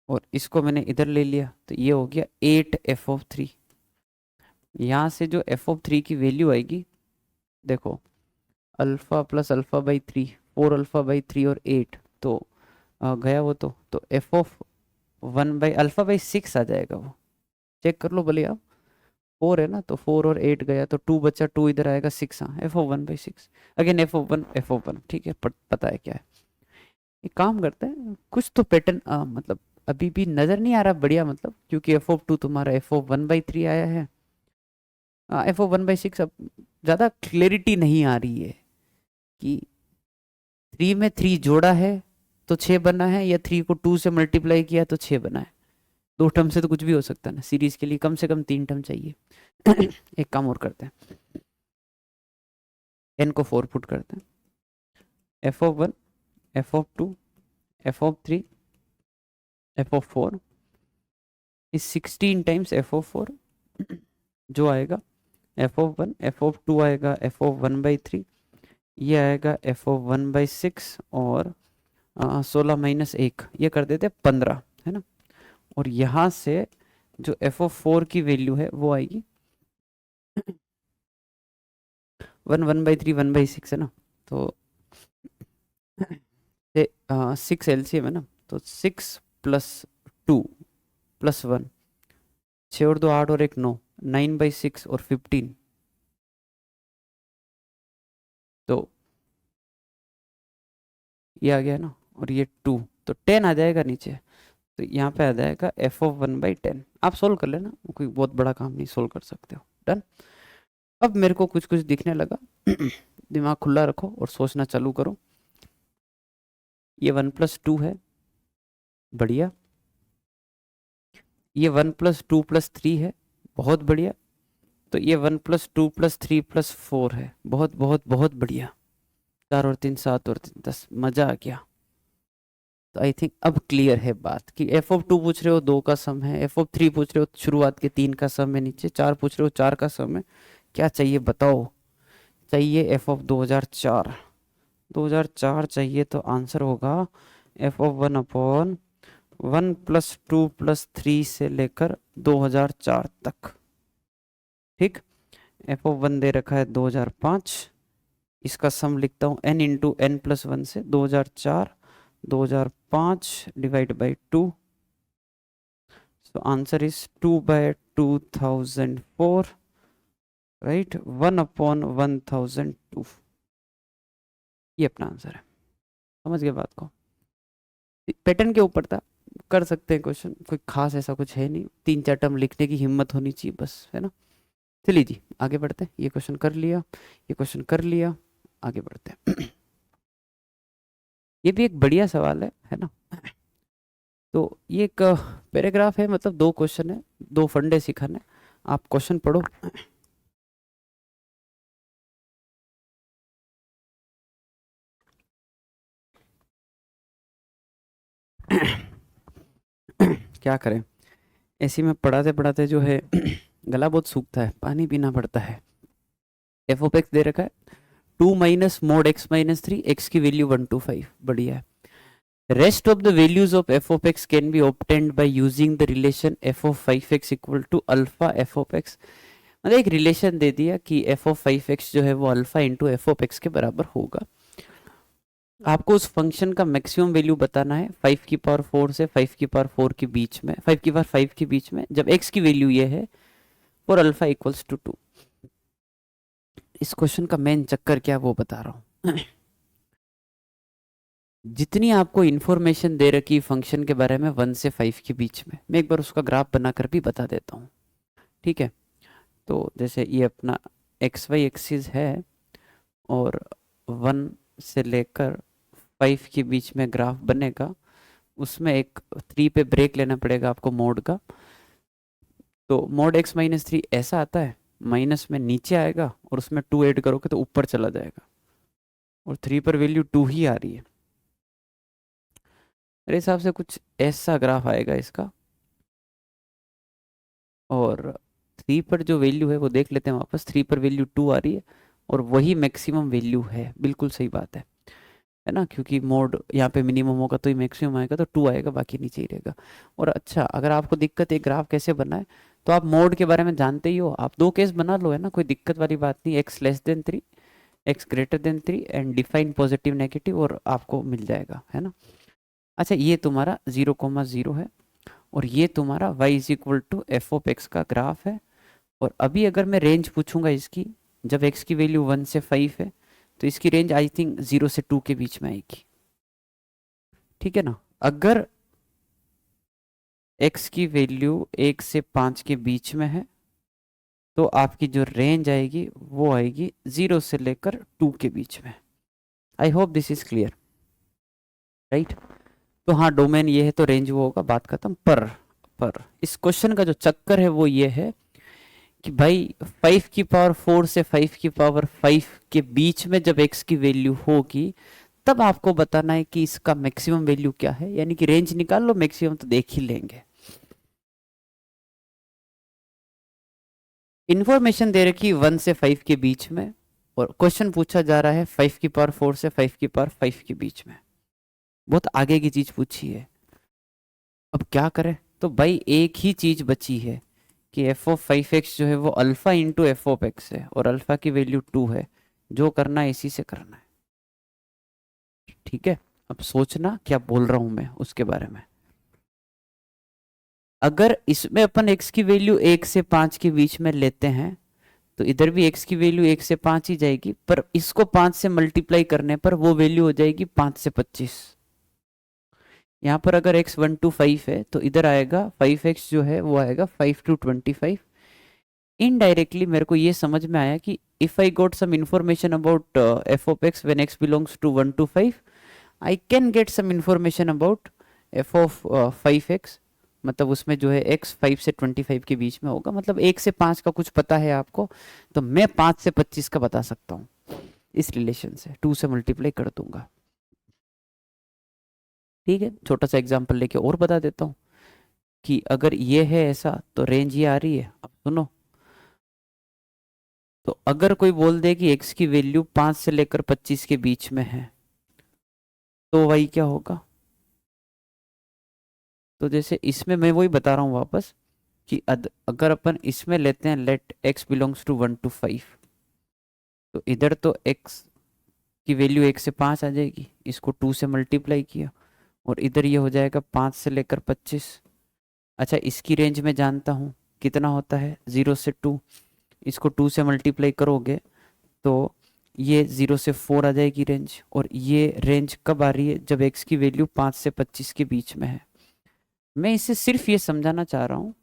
और इसको मैंने इधर ले लिया तो ये हो गया 8 एफ ऑफ 3। यहाँ से जो एफ ऑफ 3 की वैल्यू आएगी, देखो, अल्फा प्लस अल्फा/3, 4 अल्फा/3 और 8, तो गया वो तो एफ ऑफ 1/अल्फा/6 आ जाएगा वो। चेक कर लो भले आप, 4 है ना, तो 4 और 8 गया तो 2 बचा, 2 इधर आएगा 6, हाँ, F of 1/6। Again F of 1, f of 1, ठीक है, पता है क्या है। एक काम करते हैं, कुछ तो पैटर्न मतलब अभी भी नजर नहीं आ रहा बढ़िया, मतलब क्योंकि एफ ऑफ 2 तुम्हारा एफ ऑफ 1/3 आया है, एफ ऑफ 1/6 अब ज़्यादा क्लैरिटी नहीं आ रही है कि 3 में 3 जोड़ा है तो 6 बना है, या 3 को 2 से मल्टीप्लाई किया तो 6 बना है। 2 टर्म से तो कुछ भी हो सकता है ना, सीरीज के लिए कम से कम 3 टर्म चाहिए। एक काम और करते हैं, एन को 4 पुट करते हैं, F of 1, f of 2, f of 3, f of 4 is 16 times F of 4, जो आएगा एफ ऑफ 1, एफ ऑफ 2 आएगा एफ ऑफ 1/3, ये आएगा एफ ऑफ 1/6, और 16 माइनस 1 ये कर देते 15, है ना। और यहाँ से जो एफ ऑफ 4 की वैल्यू है वो आएगी 1/3 1/6, है ना। तो 6 एलसीएम है ना, तो 6 प्लस 2 प्लस 1, 6 और 2 8 और 1 9, 9/6 और 15, तो ये आ गया ना, और ये 2, तो 10 आ जाएगा नीचे। तो यहाँ पे आ जाएगा एफ ऑफ 1/10। आप सोल्व कर लेना, कोई बहुत बड़ा काम नहीं, सोल्व कर सकते हो। डन। अब मेरे को कुछ कुछ दिखने लगा। दिमाग खुला रखो और सोचना चालू करो। ये 1+2 है, बढ़िया। ये 1+2+3 है, बहुत बढ़िया। तो ये 1+2+3+4 है, बहुत बहुत बहुत बढ़िया। 4 और 3 7 और 3 10, मजा आ गया। तो आई थिंक अब क्लियर है बात कि एफ ऑफ 2 पूछ रहे हो 2 का सम है, एफ ऑफ 3 पूछ रहे हो शुरुआत के 3 का सम है, नीचे 4 पूछ रहे हो 4 का सम है। क्या चाहिए बताओ? चाहिए एफ ऑफ 2004। 2004 चाहिए, तो आंसर होगा एफ ऑफ 1/1+2+3 से लेकर 2004 तक। ठीक, एफ ऑफ 1 दे रखा है 2005, इसका सम लिखता हूँ n इंटू n+1 से 2004, 2005 divide by 2, so answer is 2/2004, right, 1/1002, ये अपना आंसर है। समझ गए बात को? पैटर्न के ऊपर था, कर सकते हैं क्वेश्चन, कोई खास ऐसा कुछ है नहीं, 3 4 टर्म लिखने की हिम्मत होनी चाहिए बस, है ना। चलिए जी आगे बढ़ते हैं, ये क्वेश्चन कर लिया, ये क्वेश्चन कर लिया, आगे बढ़ते हैं। ये भी एक बढ़िया सवाल है ना। तो ये एक पैराग्राफ है, मतलब 2 क्वेश्चन है, 2 फंडे सिखाने, आप क्वेश्चन पढ़ो। क्या करें, ऐसे में पढ़ाते पढ़ाते जो है गला बहुत सूखता है, पानी पीना पड़ता है। एफ ऑफ एक्स दे रखा है 2 minus mod x minus 3, x की वैल्यू 1 to 5, बढ़िया है। Rest of the values of f of x can be obtained by using the relation f of 5x equal to alpha f of x. मतलब एक relation दे दिया कि f of 5x जो है वो alpha into F of x के बराबर होगा। आपको उस फंक्शन का मैक्सिमम वैल्यू बताना है 5 की पावर 4 से 5 की पावर 4 के बीच में, 5 की पावर 5 के बीच में, जब x की वैल्यू ये है और अल्फा इक्वल्स टू 2। इस क्वेश्चन का मेन चक्कर क्या वो बता रहा हूँ। जितनी आपको इंफॉर्मेशन दे रखी फंक्शन के बारे में 1 से 5 के बीच में, मैं एक बार उसका ग्राफ बनाकर भी बता देता हूँ, ठीक है। तो जैसे ये अपना एक्स वाई एक्सिस है और 1 से लेकर 5 के बीच में ग्राफ बनेगा, उसमें एक 3 पे ब्रेक लेना पड़ेगा आपको मोड का। तो मोड एक्स माइनस 3 ऐसा आता है, माइनस में नीचे आएगा और उसमें 2 ऐड करोगे तो ऊपर चला जाएगा, और 3 पर वैल्यू 2 ही आ रही है। मेरे हिसाब से कुछ ऐसा ग्राफ आएगा इसका, और 3 पर जो वैल्यू है वो देख लेते हैं वापस। 3 पर वैल्यू 2 आ रही है और वही मैक्सिमम वैल्यू है, बिल्कुल सही बात है ना, क्योंकि मोड यहाँ पे मिनिमम होगा तो ही मैक्सिमम आएगा, तो 2 आएगा, बाकी नीचे ही रहेगा। और अच्छा, अगर आपको दिक्कत है ग्राफ कैसे बनाए, तो आप मोड के बारे में जानते ही हो, आप 2 केस बना लो, है ना, कोई दिक्कत वाली बात नहीं। X less than 3, x greater than 3 and define positive negative, और आपको मिल जाएगा, है ना। अच्छा, ये तुम्हारा 0,0 है और ये तुम्हारा y is equal to f of x का ग्राफ है। और अभी अगर मैं रेंज पूछूंगा इसकी, जब x की वैल्यू 1 से 5 है तो इसकी रेंज आई थिंक 0 से 2 के बीच में आएगी, ठीक है ना। अगर x की वैल्यू 1 से 5 के बीच में है तो आपकी जो रेंज आएगी वो आएगी 0 से लेकर 2 के बीच में। I hope this is clear, right. तो हाँ, डोमेन ये है तो रेंज वो होगा, बात खत्म। पर इस क्वेश्चन का जो चक्कर है वो ये है कि भाई 5 की पावर 4 से 5 की पावर 5 के बीच में जब x की वैल्यू होगी तब आपको बताना है कि इसका मैक्सिमम वैल्यू क्या है, यानी कि रेंज निकाल लो, मैक्सिमम तो देख ही लेंगे। इंफॉर्मेशन दे रखी 1 से 5 के बीच में और क्वेश्चन पूछा जा रहा है 5 की पावर 4 से 5 की पावर 5 के बीच में, बहुत आगे की चीज पूछी है। अब क्या करें, तो भाई एक ही चीज बची है कि एफ ऑफ 5x जो है वो alpha into F of x है और अल्फा की वैल्यू 2 है। जो करना है इसी से करना है, ठीक है। अब सोचना क्या बोल रहा हूं मैं उसके बारे में। अगर इसमें अपन x की वैल्यू 1 से 5 के बीच में लेते हैं तो इधर भी x की वैल्यू 1 से 5 ही जाएगी, पर इसको 5 से मल्टीप्लाई करने पर वो वैल्यू हो जाएगी 5 से 25। यहाँ पर अगर x 1 to 5 है तो इधर आएगा 5x जो है वो आएगा 5 to 25। इनडायरेक्टली मेरे को ये समझ में आया कि if I got some information about f of x when x belongs to 1 to 5, I can get some information about f of 5x। मतलब उसमें जो है x 5 से 25 के बीच में होगा, मतलब 1 से 5 का कुछ पता है आपको, तो मैं 5 से 25 का बता सकता हूँ इस रिलेशन से, 2 से मल्टीप्लाई कर दूंगा, ठीक है। छोटा सा एग्जांपल लेके और बता देता हूँ कि अगर ये है ऐसा तो रेंज ये आ रही है। अब सुनो, तो अगर कोई बोल दे कि x की वैल्यू 5 से लेकर 25 के बीच में है तो y क्या होगा। तो जैसे इसमें मैं वही बता रहा हूँ वापस कि अगर अपन इसमें लेते हैं let x belongs to 1 to 5, तो इधर तो x की वैल्यू 1 से 5 आ जाएगी, इसको 2 से मल्टीप्लाई किया, और इधर ये हो जाएगा 5 से लेकर 25। अच्छा, इसकी रेंज में जानता हूँ कितना होता है, 0 से 2, इसको 2 से मल्टीप्लाई करोगे तो ये 0 से 4 आ जाएगी रेंज। और ये रेंज कब आ रही है, जब x की वैल्यू 5 से 25 के बीच में है। मैं इसे सिर्फ ये समझाना चाह रहा हूँ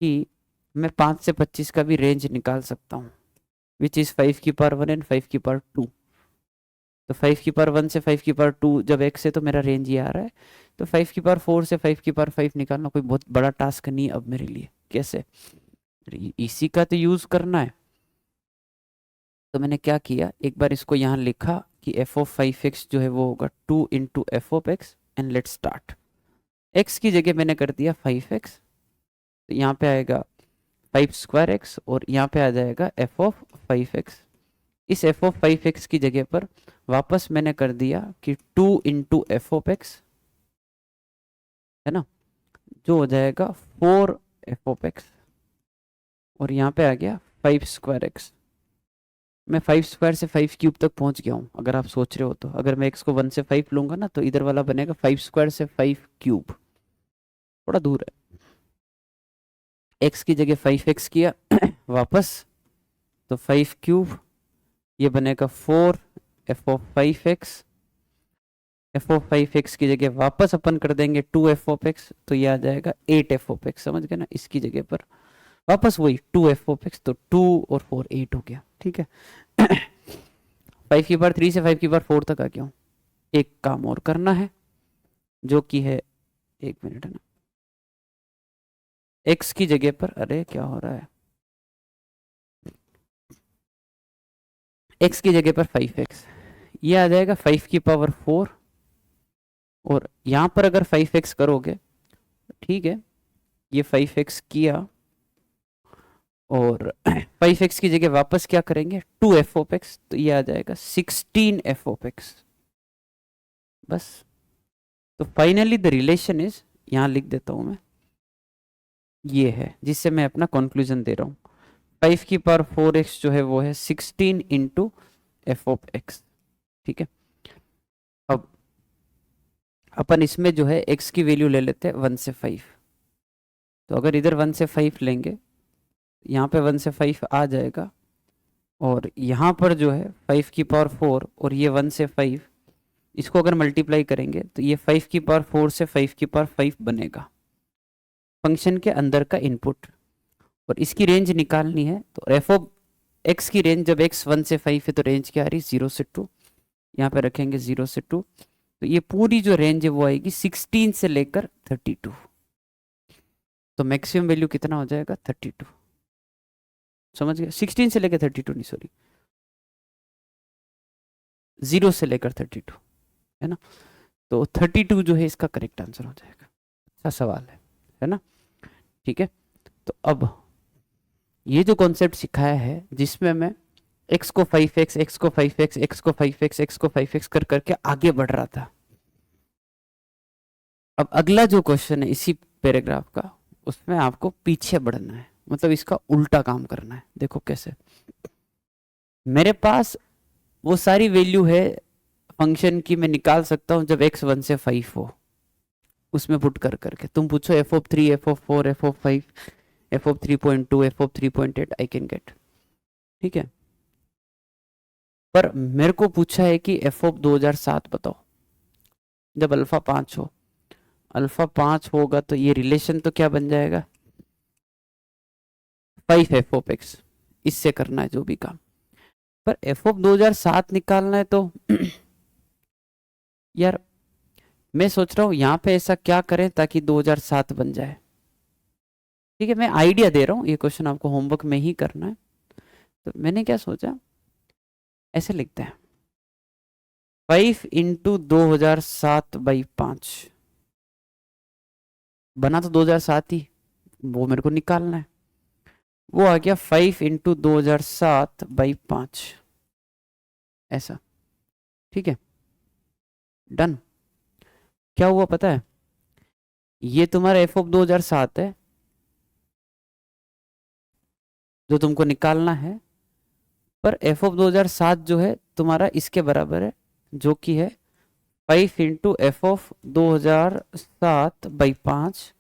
कि मैं 5 से 25 का भी रेंज निकाल सकता हूँ, विच इज़ 5 की पावर 1 एंड 5 की पावर 2। तो 5 की पावर 1 से 5 की पावर 2 जब x है तो मेरा रेंज ये आ रहा है। तो 5 की पावर 4 से 5 की पावर 5 निकालना कोई बहुत बड़ा टास्क नहीं अब मेरे लिए। कैसे, इसी का तो यूज़ करना है। तो मैंने क्या किया, एक बार इसको यहाँ लिखा कि एफ ऑफ 5x जो है वो होगा 2 into F of x, and let start. x की जगह मैंने कर दिया 5x तो यहाँ पे आएगा 5 स्क्वायर x और यहाँ पे आ जाएगा f(5x). इस f(5x) की जगह पर वापस मैंने कर दिया कि 2 इंटू f(x), है ना, जो हो जाएगा 4f(x), और यहाँ पे आ गया 5 स्क्वायर x। मैं 5 स्क्वायर से 5 क्यूब तक पहुंच गया हूँ, अगर आप सोच रहे हो तो। अगर मैं x को 1 से 5 लूंगा ना, तो इधर वाला बनेगा 5 स्क्वायर से 5 क्यूब, थोड़ा दूर है। x की जगह 5x किया वापस, तो 5 क्यूब, ये बनेगा 4 f(5x). f(5x) की जगह वापस अपन कर देंगे 2f(x), तो ये आ जाएगा 8f(x), समझ गए ना। इसकी जगह पर वापस वही 2f(x), तो 2 और 4 8 हो गया, ठीक है। 5 की पावर 3 से 5 की पावर 4 तक आ गया हूँ। एक काम और करना है, जो कि है, एक मिनट है ना, x की जगह पर, अरे क्या हो रहा है, x की जगह पर 5x, ये आ जाएगा 5 की पावर 4, और यहाँ पर अगर 5x करोगे, ठीक है, ये 5x किया, और 5x की जगह वापस क्या करेंगे 2f(x), तो ये आ जाएगा 16f(x), बस। तो फाइनली द रिलेशन इज, यहाँ लिख देता हूँ मैं, ये है जिससे मैं अपना कंक्लूजन दे रहा हूँ। 5 की पावर 4x जो है वो है 16 इंटू f(x), ठीक है। अब अपन इसमें जो है x की वैल्यू ले लेते हैं 1 से 5। तो अगर इधर 1 से 5 लेंगे, यहाँ पे 1 से 5 आ जाएगा, और यहाँ पर जो है 5 की पावर 4 और ये 1 से 5, इसको अगर मल्टीप्लाई करेंगे तो ये 5 की पावर 4 से 5 की पावर 5 बनेगा, फंक्शन के अंदर का इनपुट। और इसकी रेंज निकालनी है, तो एफ ऑफ एक्स की रेंज, जब x 1 से 5 है तो रेंज क्या आ रही है 0 से 2, यहाँ पे रखेंगे 0 से 2, तो ये पूरी जो रेंज है वो आएगी 16 से लेकर 32। तो मैक्सिमम वैल्यू कितना हो जाएगा 32, समझ गए। 16 से लेकर 32 नहीं, सॉरी, 0 से लेकर 32, है ना। तो 32 जो है इसका करेक्ट आंसर हो जाएगा। अच्छा सवाल है ना, ठीक है। तो अब ये जो कॉन्सेप्ट सिखाया है, जिसमें मैं x को 5x, x को 5x, x को 5x, x को 5x कर करके आगे बढ़ रहा था। अब अगला जो क्वेश्चन है इसी पैराग्राफ का, उसमें आपको पीछे बढ़ना है, मतलब इसका उल्टा काम करना है। देखो कैसे, मेरे पास वो सारी वैल्यू है फंक्शन की, मैं निकाल सकता हूं जब x 1 से 5 हो, उसमें पुट कर करके। तुम पूछो f(3), f(4), f(5), f(3.2), f(3.8), I can gate, ठीक है। पर मेरे को पूछा है कि f(2007) बताओ, जब अल्फा 5 हो, अल्फा 5 होगा तो ये रिलेशन तो क्या बन जाएगा 5f(x), इससे करना है जो भी काम। पर f(2007) निकालना है तो यार मैं सोच रहा हूं यहां पे ऐसा क्या करें ताकि 2007 बन जाए। ठीक है, मैं आइडिया दे रहा हूं, ये क्वेश्चन आपको होमवर्क में ही करना है। तो मैंने क्या सोचा, ऐसे लिखते हैं 5 इंटू 2007/5, बना तो 2007 ही, वो मेरे को निकालना है। वो आ गया 5 इंटू 2007/5, ऐसा, ठीक है, डन। क्या हुआ पता है, ये तुम्हारा f(2007) है जो तुमको निकालना है, पर f(2007) जो है तुम्हारा इसके बराबर है, जो कि है 5 इंटू f(2007/5).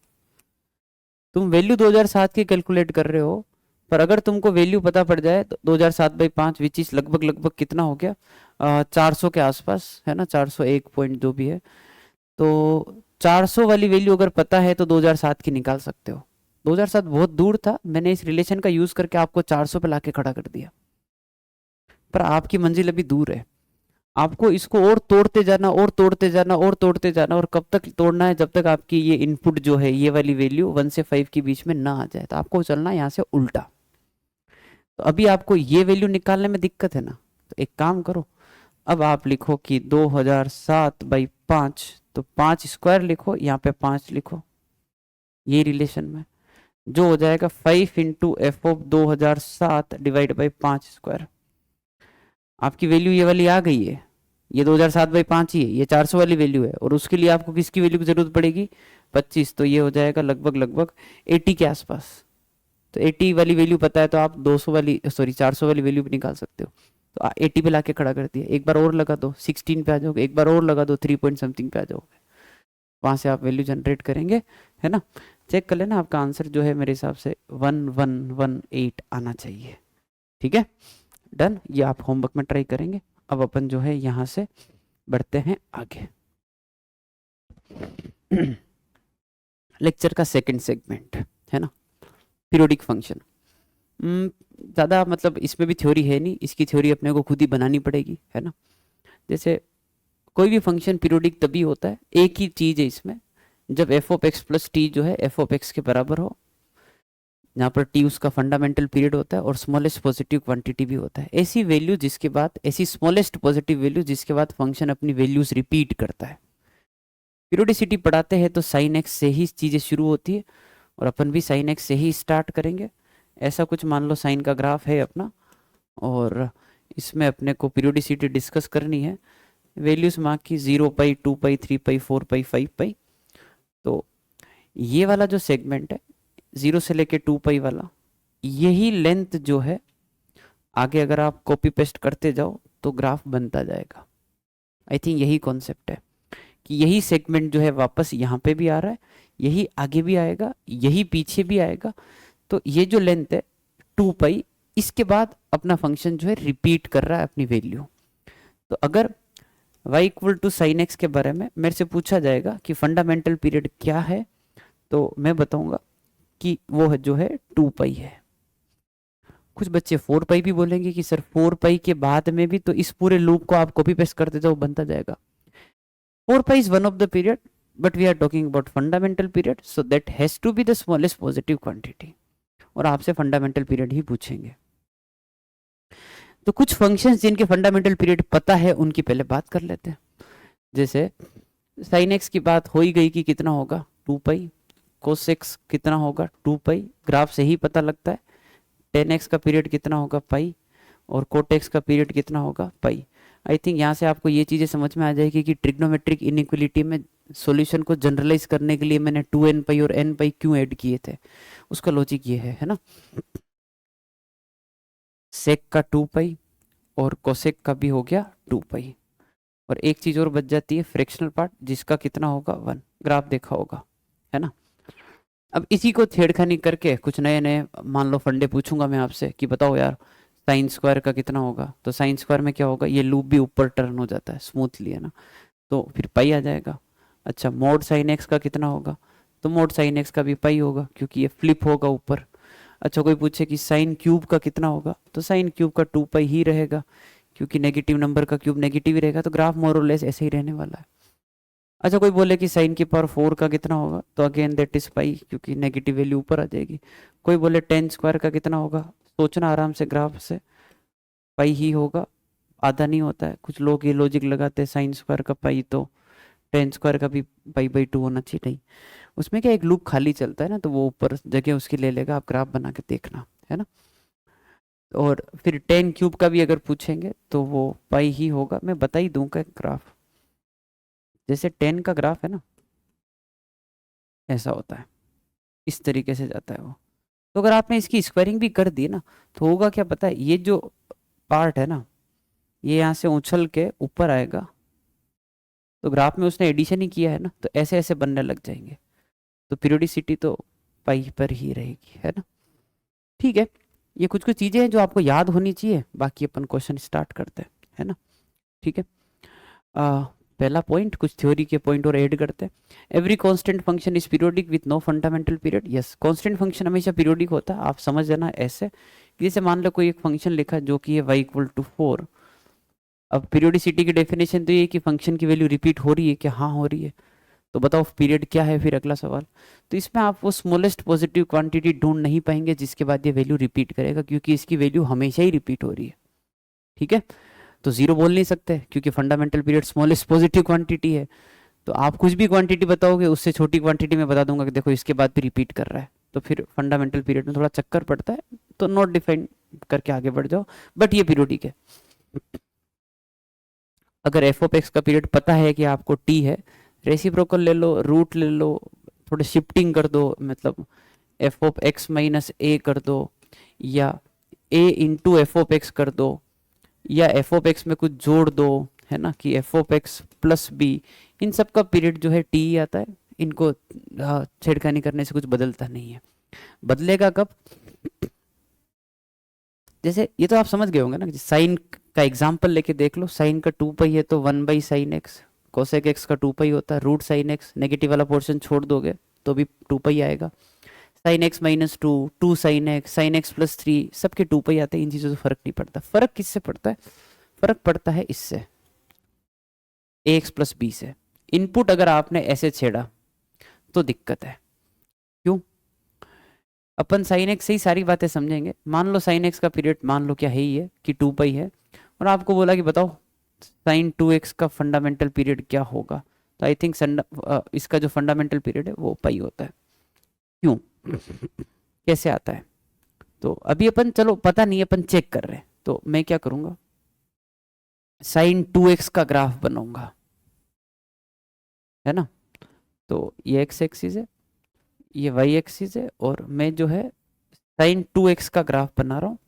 तुम वैल्यू 2007 की कैलकुलेट कर रहे हो, पर अगर तुमको वैल्यू पता पड़ जाए तो 2007/5 विच इज लगभग लगभग कितना हो गया 400 के आसपास, है ना, 401 पॉइंट जो भी है। तो 400 वाली वैल्यू अगर पता है तो 2007 की निकाल सकते हो। 2007 बहुत दूर था, मैंने इस रिलेशन का यूज करके आपको 400 पे लाके खड़ा कर दिया, पर आपकी मंजिल अभी दूर है। आपको इसको और तोड़ते जाना, और तोड़ते जाना, और तोड़ते जाना, और कब तक तोड़ना है, जब तक आपकी ये इनपुट जो है, ये वाली वैल्यू 1 से 5 के बीच में ना आ जाए। तो आपको चलना है यहाँ से उल्टा। तो अभी आपको ये वैल्यू निकालने में दिक्कत है ना, तो एक काम करो, अब आप लिखो कि 2007/5, तो 5 स्क्वायर लिखो, यहाँ पे 5 लिखो, ये रिलेशन में। जो हो जाएगा 5 into F of 2007 divide by 5 square. आपकी वैल्यू ये वाली आ गई है, ये 2007/5 ही है, ये 400 वाली वैल्यू है, और उसके लिए आपको किसकी वैल्यू की जरूरत पड़ेगी, 25। तो ये हो जाएगा लगभग लगभग 80 के आसपास। तो 80 वाली वैल्यू पता है तो आप 200 वाली, सॉरी 400 वाली वैल्यू भी निकाल सकते हो। तो 80 पे लाके खड़ा कर दिया, एक बार और लगा दो 16 पे आ जाओगे, एक बार और लगा दो 3 पॉइंट समथिंग पे आ जाओगे, वहां से आप वैल्यू जनरेट करेंगे, है ना। चेक कर लेना, आपका आंसर जो है मेरे हिसाब से 1118 आना चाहिए। ठीक है, डन। ये आप होमवर्क में ट्राई करेंगे। अब अपन जो है यहाँ से बढ़ते हैं आगे। लेक्चर का सेकंड सेगमेंट है ना, पीरियोडिक फंक्शन। ज़्यादा मतलब इसमें भी थ्योरी है नहीं, इसकी थ्योरी अपने को खुद ही बनानी पड़ेगी, है ना। जैसे कोई भी फंक्शन पीरियोडिक तभी होता है, एक ही चीज़ है इसमें, जब F of x plus T जो है एफ ऑफ एक्स के बराबर हो, जहाँ पर टी उसका फंडामेंटल पीरियड होता है और स्मॉलेस्ट पॉजिटिव क्वांटिटी भी होता है। ऐसी वैल्यू जिसके बाद, ऐसी स्मॉलेस्ट पॉजिटिव वैल्यू जिसके बाद फंक्शन अपनी वैल्यूज रिपीट करता है। पीरियोडिसिटी पढ़ाते हैं तो साइन एक्स से ही चीज़ें शुरू होती है, और अपन भी साइन एक्स से ही स्टार्ट करेंगे। ऐसा कुछ मान लो साइन का ग्राफ है अपना, और इसमें अपने को पीरियोडिसिटी डिस्कस करनी है। वैल्यूज मार्क की 0 पाई, 2 पाई, 3 पाई, 4 पाई, 5 पाई। तो ये वाला जो सेगमेंट है 0 से लेके 2 पाई वाला, यही लेंथ जो है आगे अगर आप कॉपी पेस्ट करते जाओ तो ग्राफ बनता जाएगा। आई थिंक यही कॉन्सेप्ट है कि यही सेगमेंट जो है वापस यहाँ पे भी आ रहा है, यही आगे भी आएगा, यही पीछे भी आएगा। तो ये जो लेंथ है 2 पाई, इसके बाद अपना फंक्शन जो है रिपीट कर रहा है अपनी वैल्यू। तो अगर y equal to sine x के बारे में मेरे से पूछा जाएगा कि फंडामेंटल पीरियड क्या है, तो मैं बताऊंगा कि वो है जो है 2 पाई है। कुछ बच्चे 4 पाई भी बोलेंगे कि सर 4 पाई के बाद में भी, तो इस पूरे लूप को आप कॉपी पेस्ट करते जाओ बनता जाएगा। 4 pi is one of the period, but we are talking about fundamental period, so that has to be the smallest positive quantity, और आपसे फंडामेंटल पीरियड ही पूछेंगे। तो कुछ फंक्शंस जिनके फंडामेंटल पीरियड पता है उनकी पहले बात कर लेते हैं। जैसे साइन एक्स की बात हो ही गई कि कितना होगा 2 पाई, कोस एक्स कितना होगा 2 पाई, ग्राफ से ही पता लगता है। टेन एक्स का पीरियड कितना होगा पाई, और कोट एक्स का पीरियड कितना होगा पाई। आई थिंक यहाँ से आपको ये चीज़ें समझ में आ जाएगी कि ट्रिग्नोमेट्रिक इनइक्वलिटी में सॉल्यूशन को जनरलाइज करने के लिए मैंने 2n पाई और n पाई क्यों ऐड किए थे, उसका लॉजिक ये है ना। सेक का 2 पाई और कोसेक का भी हो गया 2 पाई, और एक चीज़ और बच जाती है फ्रैक्शनल पार्ट, जिसका कितना होगा 1। ग्राफ देखा होगा, है ना। अब इसी को छेड़खानी करके कुछ नए नए मान लो फंडे पूछूंगा मैं आपसे कि बताओ यार साइन स्क्वायर का कितना होगा, तो साइन स्क्वायर में क्या होगा, ये लूप भी ऊपर टर्न हो जाता है स्मूथली, है ना, तो फिर पाई आ जाएगा। अच्छा, मोड साइन एक्स का कितना होगा, तो मोड साइन एक्स का भी पाई होगा क्योंकि ये फ्लिप होगा ऊपर। अच्छा, कोई पूछे कि साइन क्यूब का कितना होगा, तो साइन क्यूब का 2 पाई ही रहेगा, क्योंकि नेगेटिव नंबर का क्यूब नेगेटिव ही रहेगा, तो ग्राफ मोर और लेस ऐसे ही रहने वाला है। अच्छा, कोई बोले कि साइन की पावर 4 का कितना होगा, तो अगेन दैट इज पाई, क्योंकि नेगेटिव वैल्यू ऊपर आ जाएगी। कोई बोले टेन स्क्वायर का कितना होगा, सोचना आराम से, ग्राफ से पाई ही होगा, आधा नहीं होता है। कुछ लोग ये लॉजिक लगाते हैं साइन स्क्वायर का पाई तो टेन स्क्वायर का भी पाई/2 होना चाहिए, नहीं, उसमें क्या एक लूप खाली चलता है ना, तो वो ऊपर जगह उसकी ले लेगा, आप ग्राफ बना के देखना, है ना। और फिर 10 क्यूब का भी अगर पूछेंगे तो वो पाई ही होगा। मैं बता ही दूंगा ग्राफ, जैसे 10 का ग्राफ है ना, ऐसा होता है, इस तरीके से जाता है वो। तो अगर आपने इसकी स्क्वायरिंग भी कर दी ना, तो होगा क्या पता है, ये जो पार्ट है ना, ये यहाँ से उछल के ऊपर आएगा, तो ग्राफ में उसने एडिशन ही किया है ना, तो ऐसे ऐसे बनने लग जाएंगे, तो पीरियोडिसिटी तो पाई पर ही रहेगी, है ना। ठीक है, ये कुछ कुछ चीज़ें हैं जो आपको याद होनी चाहिए, बाकी अपन क्वेश्चन स्टार्ट करते हैं, है ना। ठीक है, पहला पॉइंट, कुछ थ्योरी के पॉइंट और ऐड करते हैं। Every constant function is periodic with no fundamental period. Yes, constant function हमेशा पीरियोडिक होता है। आप समझ जाना ऐसे, जैसे मान लो कोई एक फंक्शन लिखा जो कि है y इक्वल टू 4। अब पीरियोडिसिटी की डेफिनेशन तो ये है कि फंक्शन की वैल्यू रिपीट हो रही है क्या, हाँ हो रही है, तो बताओ पीरियड क्या है, फिर अगला सवाल। तो इसमें आप वो स्मॉलेस्ट पॉजिटिव क्वांटिटी ढूंढ नहीं पाएंगे जिसके बाद ये वैल्यू रिपीट करेगा, क्योंकि इसकी वैल्यू हमेशा ही रिपीट हो रही है। ठीक है, तो जीरो बोल नहीं सकते क्योंकि fundamental period smallest positive quantity है। तो आप कुछ भी क्वांटिटी बताओगे, उससे छोटी क्वांटिटी में बता दूंगा कि देखो इसके बाद भी रिपीट कर रहा है, तो फिर फंडामेंटल पीरियड में थोड़ा चक्कर पड़ता है, तो नॉट डिफाइंड करके आगे बढ़ जाओ, बट ये पीरियोडिक है। अगर एफ ऑफ एक्स का पीरियड पता है कि आपको टी है, रेसिप्रोकल ले लो, रूट ले लो, थोड़े शिफ्टिंग कर दो, मतलब एफ ऑफ एक्स माइनस ए कर दो, या ए इंटू एफ ऑफ एक्स कर दो, या एफ ऑफ एक्स में कुछ जोड़ दो, है ना, कि f of x plus b, इन सब का पीरियड जो है टी ही आता है। इनको छेड़खानी करने से कुछ बदलता नहीं है। बदलेगा कब? जैसे ये तो आप समझ गए होंगे ना, साइन का एग्जाम्पल लेके देख लो, साइन का 2 पाई है तो 1/sin x, कोसेक एक्स का 2 पाई होता है, रूट साइन एक्स, नेगेटिव वाला पोर्शन छोड़ दोगे तो भी 2 पाई आएगा। Sine x minus 2, 2 sin x, sine x plus 3, सबके 2 पाई आते हैं। इन चीज़ों से फर्क नहीं पड़ता। फर्क किससे पड़ता है? फर्क पड़ता है इससे, ए एक्स प्लस बी से। इनपुट अगर आपने ऐसे छेड़ा तो दिक्कत है। क्यों? अपन साइन एक्स से ही सारी बातें समझेंगे। मान लो साइन एक्स का पीरियड मान लो क्या है ही है कि 2 पाई है, और आपको बोला कि बताओ साइन 2x का फंडामेंटल पीरियड क्या होगा, तो आई थिंक इसका जो फंडामेंटल पीरियड है वो पाई होता है। क्यों? कैसे आता है? तो अभी अपन, चलो पता नहीं, अपन चेक कर रहे हैं, तो मैं क्या करूंगा, साइन 2x का ग्राफ बनाऊंगा, है ना। तो ये एक्स एक्सिस है, ये वाई एक्सिस है, और मैं जो है साइन 2x का ग्राफ बना रहा हूँ।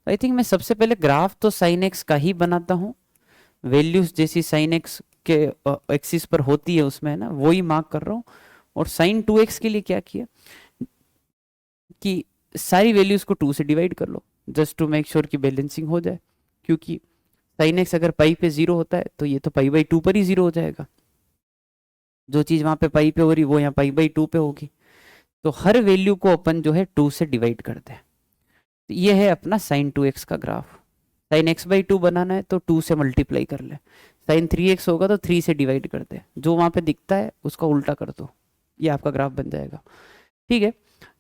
आई थिंक मैं सबसे पहले ग्राफ तो साइन एक्स का ही बनाता हूँ, वैल्यूज जैसी साइन एक्स के एक्सिस पर होती है उसमें, है ना, वो ही मार्क कर रहा हूँ। और साइन 2x के लिए क्या किया कि सारी वैल्यूज को 2 से डिवाइड कर लो, जस्ट टू मेक श्योर कि बैलेंसिंग हो जाए। क्योंकि साइन एक्स अगर पाई पे 0 होता है तो ये तो पाई/2 पर ही 0 हो जाएगा। जो चीज़ वहाँ पे पाई पे हो रही वो यहाँ पाई/2 पे होगी। तो हर वैल्यू को अपन जो है 2 से डिवाइड करते हैं। तो ये है अपना साइन 2x का ग्राफ। साइन x/2 बनाना है तो 2 से मल्टीप्लाई कर ले। साइन 3x होगा तो 3 से डिवाइड कर दे, जो वहाँ पे दिखता है उसका उल्टा कर दो, ये आपका ग्राफ बन जाएगा। ठीक है,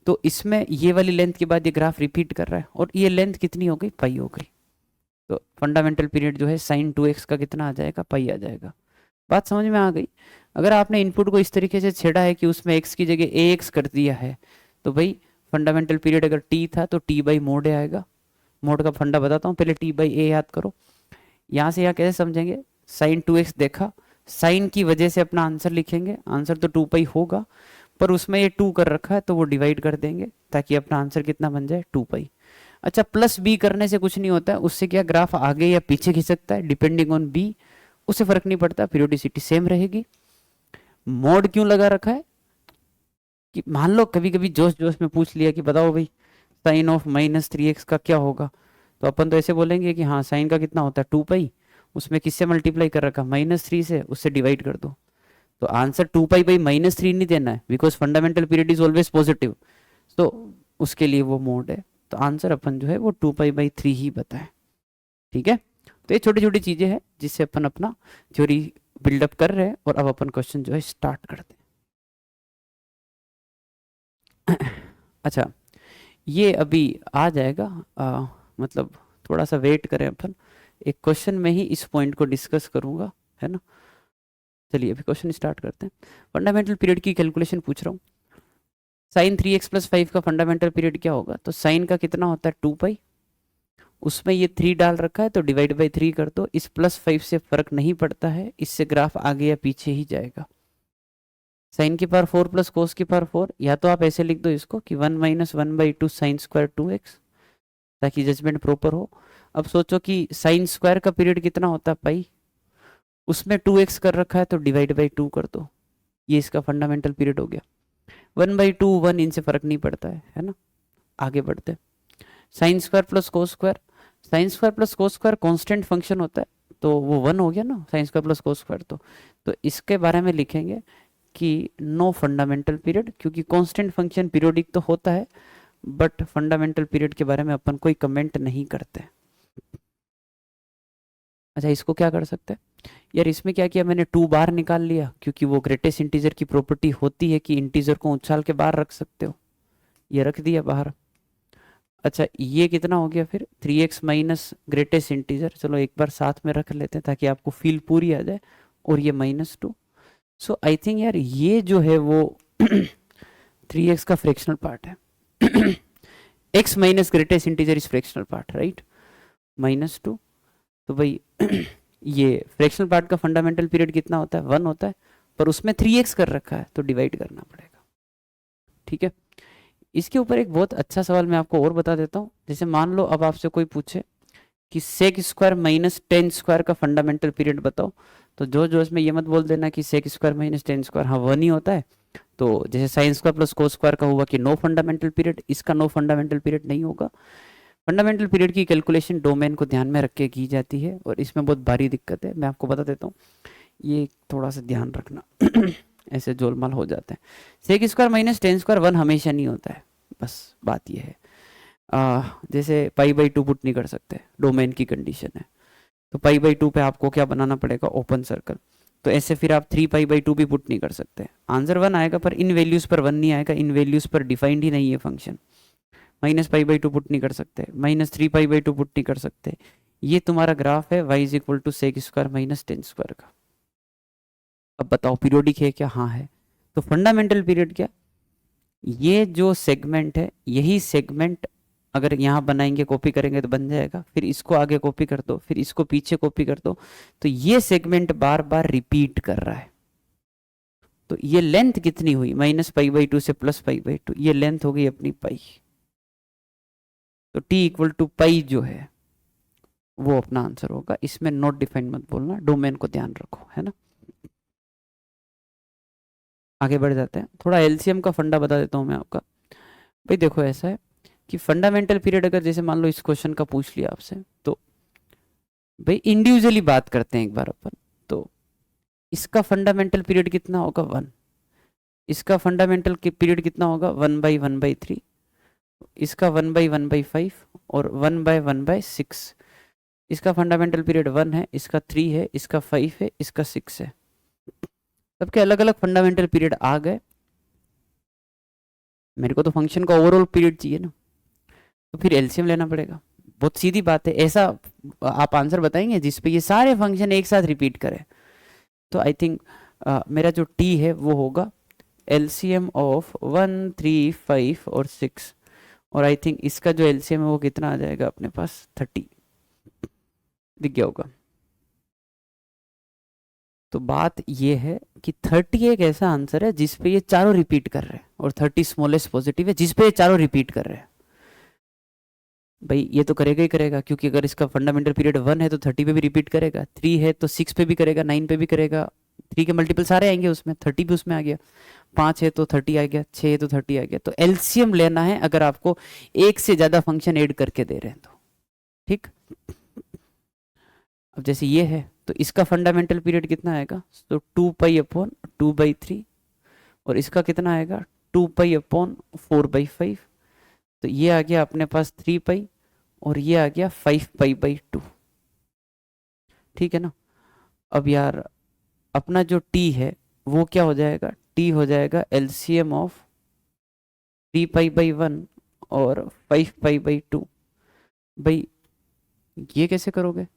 तो इसमें ये वाली लेंथ के बाद ये ग्राफ रिपीट कर रहा है, और ये लेंथ कितनी हो गई? पाई हो गई। तो फंडामेंटल पीरियड जो है साइन 2x का कितना आ जाएगा? पाई आ जाएगा। बात समझ में आ गई? अगर आपने इनपुट को इस तरीके से छेड़ा है कि उसमें x की जगह ax कर दिया है, तो भाई फंडामेंटल पीरियड अगर t था तो t/mod आएगा। मोड का फंडा बताता हूँ, पहले t/a याद करो। यहाँ से यहाँ कैसे समझेंगे? साइन 2x देखा, साइन की वजह से अपना आंसर लिखेंगे, आंसर तो 2 पाई होगा, पर उसमें ये 2 कर रखा है तो वो डिवाइड कर देंगे ताकि अपना आंसर कितना बन जाए? 2 पाई। अच्छा, प्लस बी करने से कुछ नहीं होता है, उससे क्या ग्राफ आगे या पीछे खिंच सकता है डिपेंडिंग ऑन बी, उससे फर्क नहीं पड़ता, पीरियोडिसिटी सेम रहेगी। मोड क्यों लगा रखा है कि मान लो कभी कभी जोश जोश में पूछ लिया कि बताओ भाई साइन ऑफ -3x का क्या होगा, तो अपन तो ऐसे बोलेंगे कि हाँ साइन का कितना होता है? 2 पाई, उसमें किससे मल्टीप्लाई कर रखा? -3 से, उससे डिवाइड कर दो। तो आंसर 2 पाई बाई -3 नहीं देना है, because fundamental period is always positive, तो उसके लिए वो मोड है। तो आंसर अपन जो है वो 2 पाई बाई 3 ही बताए। ठीक है, तो ये छोटी छोटी चीजें हैं जिससे अपन अपना थ्योरी बिल्डअप कर रहे हैं, और अब अपन क्वेश्चन जो है स्टार्ट करते हैं। अच्छा, ये अभी आ जाएगा, मतलब थोड़ा सा वेट करें अपन, एक क्वेश्चन में ही इस पॉइंट को डिस्कस करूंगा, है ना। चलिए अभी क्वेश्चन स्टार्ट करते हैं। फंडामेंटल पीरियड की कैलकुलेशन पूछ रहा हूँ। साइन 3x + 5 का फंडामेंटल पीरियड क्या होगा? तो साइन का कितना होता है? 2 पाई, उसमें ये 3 डाल रखा है तो डिवाइड बाई 3 कर दो। इस +5 से फर्क नहीं पड़ता है, इससे ग्राफ आगे या पीछे ही जाएगा। साइन की पावर 4 प्लस कोस की पावर 4, या तो आप ऐसे लिख दो इसको कि 1 - 1/2 साइन स्क्वायर 2x, ताकि जजमेंट प्रॉपर हो। अब सोचो कि साइन स्क्वायर का पीरियड कितना होता है? पाई, उसमें 2x कर रखा है तो डिवाइड बाई 2 कर दो, ये इसका फंडामेंटल पीरियड हो गया। 1/2 1, इनसे फर्क नहीं पड़ता है ना। आगे बढ़ते, sign square plus cos square, sign square plus cos square constant function होता है, तो वो 1 हो गया ना, sign square plus cos square. तो इसके बारे में लिखेंगे कि नो फंडामेंटल पीरियड, क्योंकि कांस्टेंट फंक्शन पीरियोडिक तो होता है, बट फंडामेंटल पीरियड के बारे में अपन कोई कमेंट नहीं करते। अच्छा, इसको क्या कर सकते हैं यार? इसमें क्या किया मैंने? 2 बार निकाल लिया, क्योंकि वो ग्रेटेस्ट इंटीजर की प्रॉपर्टी होती है कि इंटीजर को उछाल के बाहर रख सकते हो, ये रख दिया बाहर। अच्छा, ये कितना हो गया फिर? 3x माइनस ग्रेटेस्ट इंटीजर, चलो एक बार साथ में रख लेते हैं ताकि आपको फील पूरी आ जाए, और ये -2। सो आई थिंक यार ये जो है वो 3x का फ्रैक्शनल पार्ट है। X minus greatest integer is fractional part, right, -2। तो भाई ये फ्रैक्शनल पार्ट का फंडामेंटल पीरियड कितना होता है, 1 होता है, पर उसमें 3x कर रखा है तो डिवाइड करना पड़ेगा, ठीक है। इसके ऊपर एक बहुत अच्छा सवाल मैं आपको और बता देता हूँ। जैसे मान लो अब आपसे कोई पूछे कि sec square minus tan square का फंडामेंटल पीरियड बताओ, तो जो जो इसमें ये मत बोल देना कि sec square minus tan square, हाँ 1 ही होता है। तो जैसे sine square plus cos square का हुआ कि नो फंडामेंटल पीरियड, इसका नो फंडामेंटल पीरियड नहीं होगा। फंडामेंटल पीरियड की कैलकुलेशन डोमेन को ध्यान में रख के की जाती है और इसमें बहुत भारी दिक्कत है, मैं आपको बता देता हूँ, ये थोड़ा सा ध्यान रखना ऐसे जोलमाल हो जाते हैं। Sec square minus tan square 1 हमेशा नहीं होता है, बस बात ये है। जैसे पाई/2 पुट नहीं कर सकते, डोमेन की कंडीशन है, तो पाई/2 पे आपको क्या बनाना पड़ेगा, ओपन सर्कल। तो ऐसे फिर आप 3π/2 भी पुट नहीं कर सकते, आंसर 1 आएगा पर इन वैल्यूज पर 1 नहीं आएगा, इन वैल्यूज पर डिफाइंड ही नहीं है फंक्शन। -π/2 पुट नहीं कर सकते, -3π/2 पुट नहीं कर सकते। ये तुम्हारा ग्राफ है y = sec square minus tan square का। अब बताओ पीरियोडिक है क्या, हाँ है। तो फंडामेंटल पीरियड क्या, ये जो सेगमेंट है, यही सेगमेंट अगर यहाँ बनाएंगे, कॉपी करेंगे तो बन जाएगा, फिर इसको आगे कॉपी कर दो, फिर इसको पीछे कॉपी कर दो, तो ये सेगमेंट बार बार रिपीट कर रहा है। तो ये लेंथ कितनी हुई, -π/2 से +π/2, ये लेंथ हो गई अपनी पाई। तो t = पाई जो है वो अपना आंसर होगा। इसमें नॉट डिफाइंड मत बोलना, डोमेन को ध्यान रखो, है ना। आगे बढ़ जाते हैं, थोड़ा एलसीएम का फंडा बता देता हूँ मैं आपका। भाई देखो ऐसा है कि फंडामेंटल पीरियड अगर जैसे मान लो इस क्वेश्चन का पूछ लिया आपसे, तो भाई इंडिविजुअली बात करते हैं एक बार अपन। तो इसका फंडामेंटल पीरियड कितना होगा, 1। इसका फंडामेंटल पीरियड कितना होगा, 1/1/3। इसका 1/1/5 और 1/1/6। इसका फंडामेंटल पीरियड 1 है, इसका 3 है, इसका 5 है, इसका 6 है। सबके अलग अलग फंडामेंटल पीरियड आ गए। मेरे को तो फंक्शन का ओवरऑल पीरियड चाहिए ना, तो फिर एलसीएम लेना पड़ेगा। बहुत सीधी बात है, ऐसा आप आंसर बताएंगे जिसपे ये सारे फंक्शन एक साथ रिपीट करें। तो आई थिंक मेरा जो टी है वो होगा एलसीएम ऑफ 1, 3, 5 और 6। और आई थिंक इसका जो एलसीएम है वो कितना आ जाएगा अपने पास, 30 दिख गया होगा। तो बात ये है कि 30 एक ऐसा आंसर है जिसपे ये चारों रिपीट कर रहे हैं, और 30 स्मॉलेस्ट पॉजिटिव है जिसपे ये चारों रिपीट कर रहे हैं। भाई ये तो करेगा ही करेगा, क्योंकि अगर इसका फंडामेंटल पीरियड 1 है तो 30 पे भी रिपीट करेगा, 3 है तो 6 पे भी करेगा, 9 पे भी करेगा, 3 के मल्टीपल सारे आएंगे उसमें, 30 भी उसमें आ गया, 5 है तो 30 आ गया, 6 है तो 30 आ गया। तो एलसीएम लेना है अगर आपको एक से ज्यादा फंक्शन ऐड करके दे रहे हैं तो, ठीक। अब जैसे ये है तो इसका फंडामेंटल पीरियड कितना आएगा, तो 2π/2/3, और इसका कितना आएगा 2π/4/5। तो ये आ गया अपने पास 3π, और ये आ गया 5π/2, ठीक है ना। अब यार अपना जो t है वो क्या हो जाएगा, t हो जाएगा एलसीएम ऑफ 3π/1 और 5π/2। भाई ये कैसे करोगे,